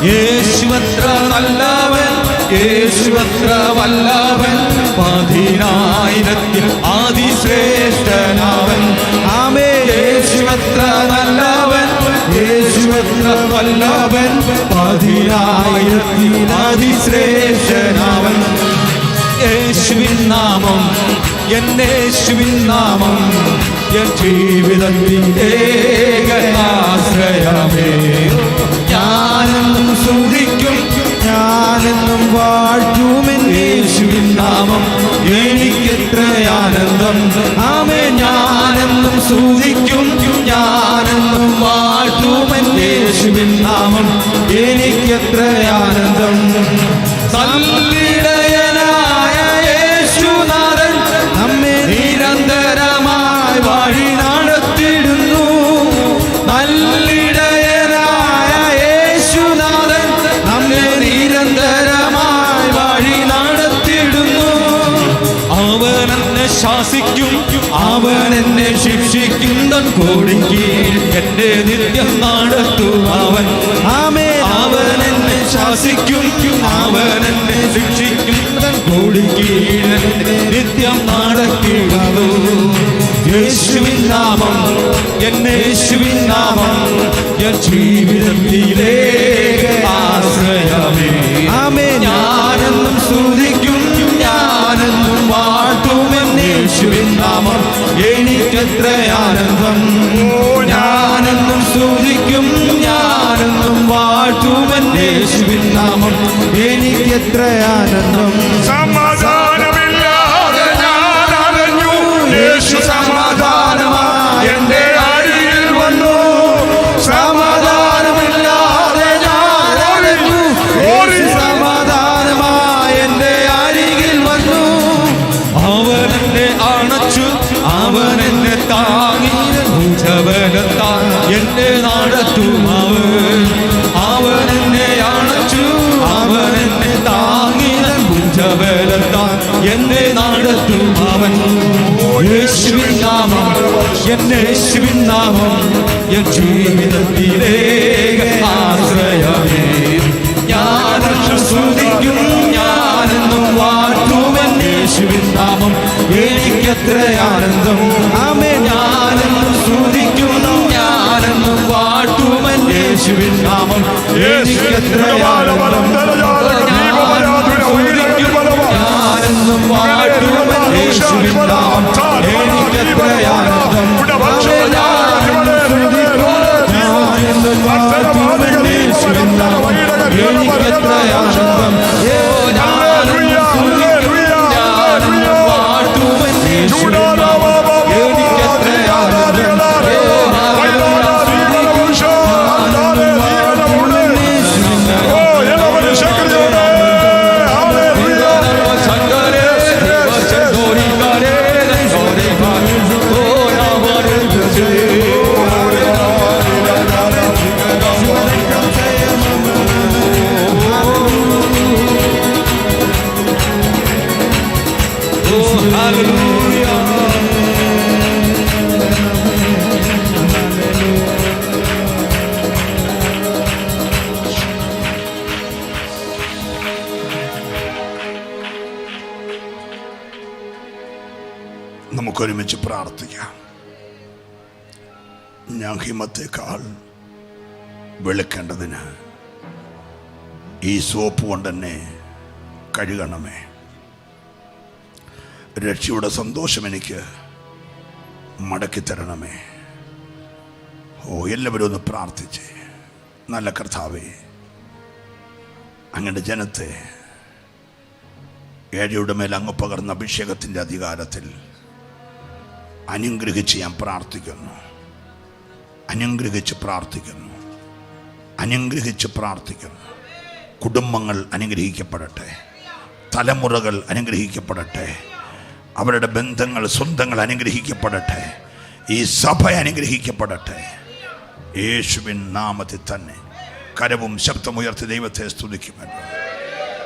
യേശുവത്ര നല്ലവൻ, യേശുവത്ര വല്ലവൻ, 10,000 അതിശ്രേഷ്ഠനവൻ. ആമേൻ. യേശുവത്ര നല്ലവൻ, യേശുവത്ര വല്ലവൻ, 10,000 അതിശ്രേഷ്ഠനവൻ. യേശുവിൻ നാമം, എന്നേശുവിൻ നാമം എൻ ജീവിതത്തിൻ്റെ ആശ്രയമേ. ഞാനെന്നും സ്തുതിക്കും, ഞാനെന്നും വാഴ്ത്തുമെൻ യേശുവിൻ നാമം എനിക്കെത്ര ആനന്ദം. ആമേൻ. ഞാനെന്നും സ്തുതിക്കും, ഞാനെന്നും വാഴ്ത്തുമെൻ യേശുവിൻ നാമം എനിക്കെത്ര ആനന്ദം. നല്ലിടയനായ യേശുനാഥൻ നമ്മെ നിരന്തരമായി വഴി നടത്തിടുന്നു. നല്ലിടയനായ യേശുനാഥൻ നമ്മെ നിരന്തരമായി വഴി നടത്തിടുന്നു. അവൻ എന്നെ ശാസിക്കും, അവൻ എന്നെ ശിക്ഷിക്കും, തൻ കോടിക്കീഴിൽ എന്നെ നിത്യം നടത്തും അവൻ. ആമേൻ. അവൻ എന്നെ ശാസിക്കും, അവൻ എന്നെ ശിക്ഷിക്കും, തൻ കോടിക്കീഴിൽ എന്നെ നിത്യം നടത്തിടുന്നു. യേശുവിൻ നാമം, എന്നേശുവിൻ നാമം എൻ ജീവിതത്തിലെ ആശ്രയമേ. ആമേൻ. ഞാനെന്നും സ്തുതിക്കും, ഞാനെന്നും വാഴ്ത്തുമെൻ യേശുവിൻ നാമം എനിക്കെത്ര ആനന്ദം. ഞാനെന്നും സ്തുതിക്കും, ഞാനെന്നും വാഴ്ത്തുമെൻ യേശുവിൻ നാമം എനിക്കെത്ര ആനന്ദം. സമാധാനമില്ലാതെ ഞാൻ അലഞ്ഞു, യേശു സമാധാനമായി എന്റെ അരികിൽ വന്നു. സമാധാനമില്ലാതെ ഞാൻ അലഞ്ഞു, യേശു സമാധാനമായി എന്റെ അരികിൽ വന്നു. അവൻ എന്നെ അണച്ചു, അവൻ എന്നെ താങ്ങി, ഭുജബലത്താൽ എന്നെ നടത്തും അവൻ. അവൻ എന്നെ അണച്ചു, അവൻ എന്നെ താങ്ങി, ഭുജബലത്താൽ എന്നെ നടത്തും അവൻ. യേശുവിൻ നാമം, എന്നേശുവിൻ നാമം എൻ ജീവിതത്തിലെ ആശ്രയമേ. ഞാനെന്നും സ്തുതിക്കും, ഞാനെന്നും വാഴ്ത്തുമെൻ യേശുവിൻ നാമം എനിക്കെത്ര ആനന്ദം. ആമേൻ. ഞാനെന്നും സ്തുതിക്കും, ഞാനെന്നും വാഴ്ത്തുമെൻ യേശുവിൻ നാമം എനിക്കെത്ര ആനന്ദം. ഞാനെന്നും വാഴ്ത്തുമെൻ യേശുവിൻ നാമം എനിക്കെത്ര ആനന്ദം. ഞാനെന്നും വാഴ്ത്തുമെൻ യേശുവിൻ നാമം എനിക്കെത്ര ആനന്ദം. ഞാനെന്നും സ്തുതിക്കും, ഞാനെന്നും വാഴ്ത്തുമെൻ യേശുവിൻ നാമം. എനിക്കെത്ര ആനന്ദം. നമുക്കൊരുമിച്ച് പ്രാർത്ഥിക്കാം. ഞാൻ ഹിമത്തേക്കാൾ വെളുക്കേണ്ടതിന് ഈ സോപ്പ് കൊണ്ട് തന്നെ കഴുകണമേ. രക്ഷയുടെ സന്തോഷം എനിക്ക് മടക്കി തരണമേ. എല്ലാവരും ഒന്ന് പ്രാർത്ഥിച്ച്, നല്ല കർത്താവേ, അങ്ങയുടെ ജനത്തെ ഏഴയുടെ മേൽ അങ്ങ് പകർന്ന അഭിഷേകത്തിൻ്റെ അധികാരത്തിൽ അനുഗ്രഹിച്ച് ഞാൻ പ്രാർത്ഥിക്കുന്നു. അനുഗ്രഹിച്ച് പ്രാർത്ഥിക്കുന്നു. അനുഗ്രഹിച്ച് പ്രാർത്ഥിക്കുന്നു. കുടുംബങ്ങൾ അനുഗ്രഹിക്കപ്പെടട്ടെ. തലമുറകൾ അനുഗ്രഹിക്കപ്പെടട്ടെ. അവരുടെ ബന്ധങ്ങൾ, സ്വന്തങ്ങൾ അനുഗ്രഹിക്കപ്പെടട്ടെ. ഈ സഭ അനുഗ്രഹിക്കപ്പെടട്ടെ. യേശുവിൻ നാമത്തിൽ തന്നെ കരവും ശബ്ദമുയർത്തി ദൈവത്തെ സ്തുതിക്കുമല്ലോ.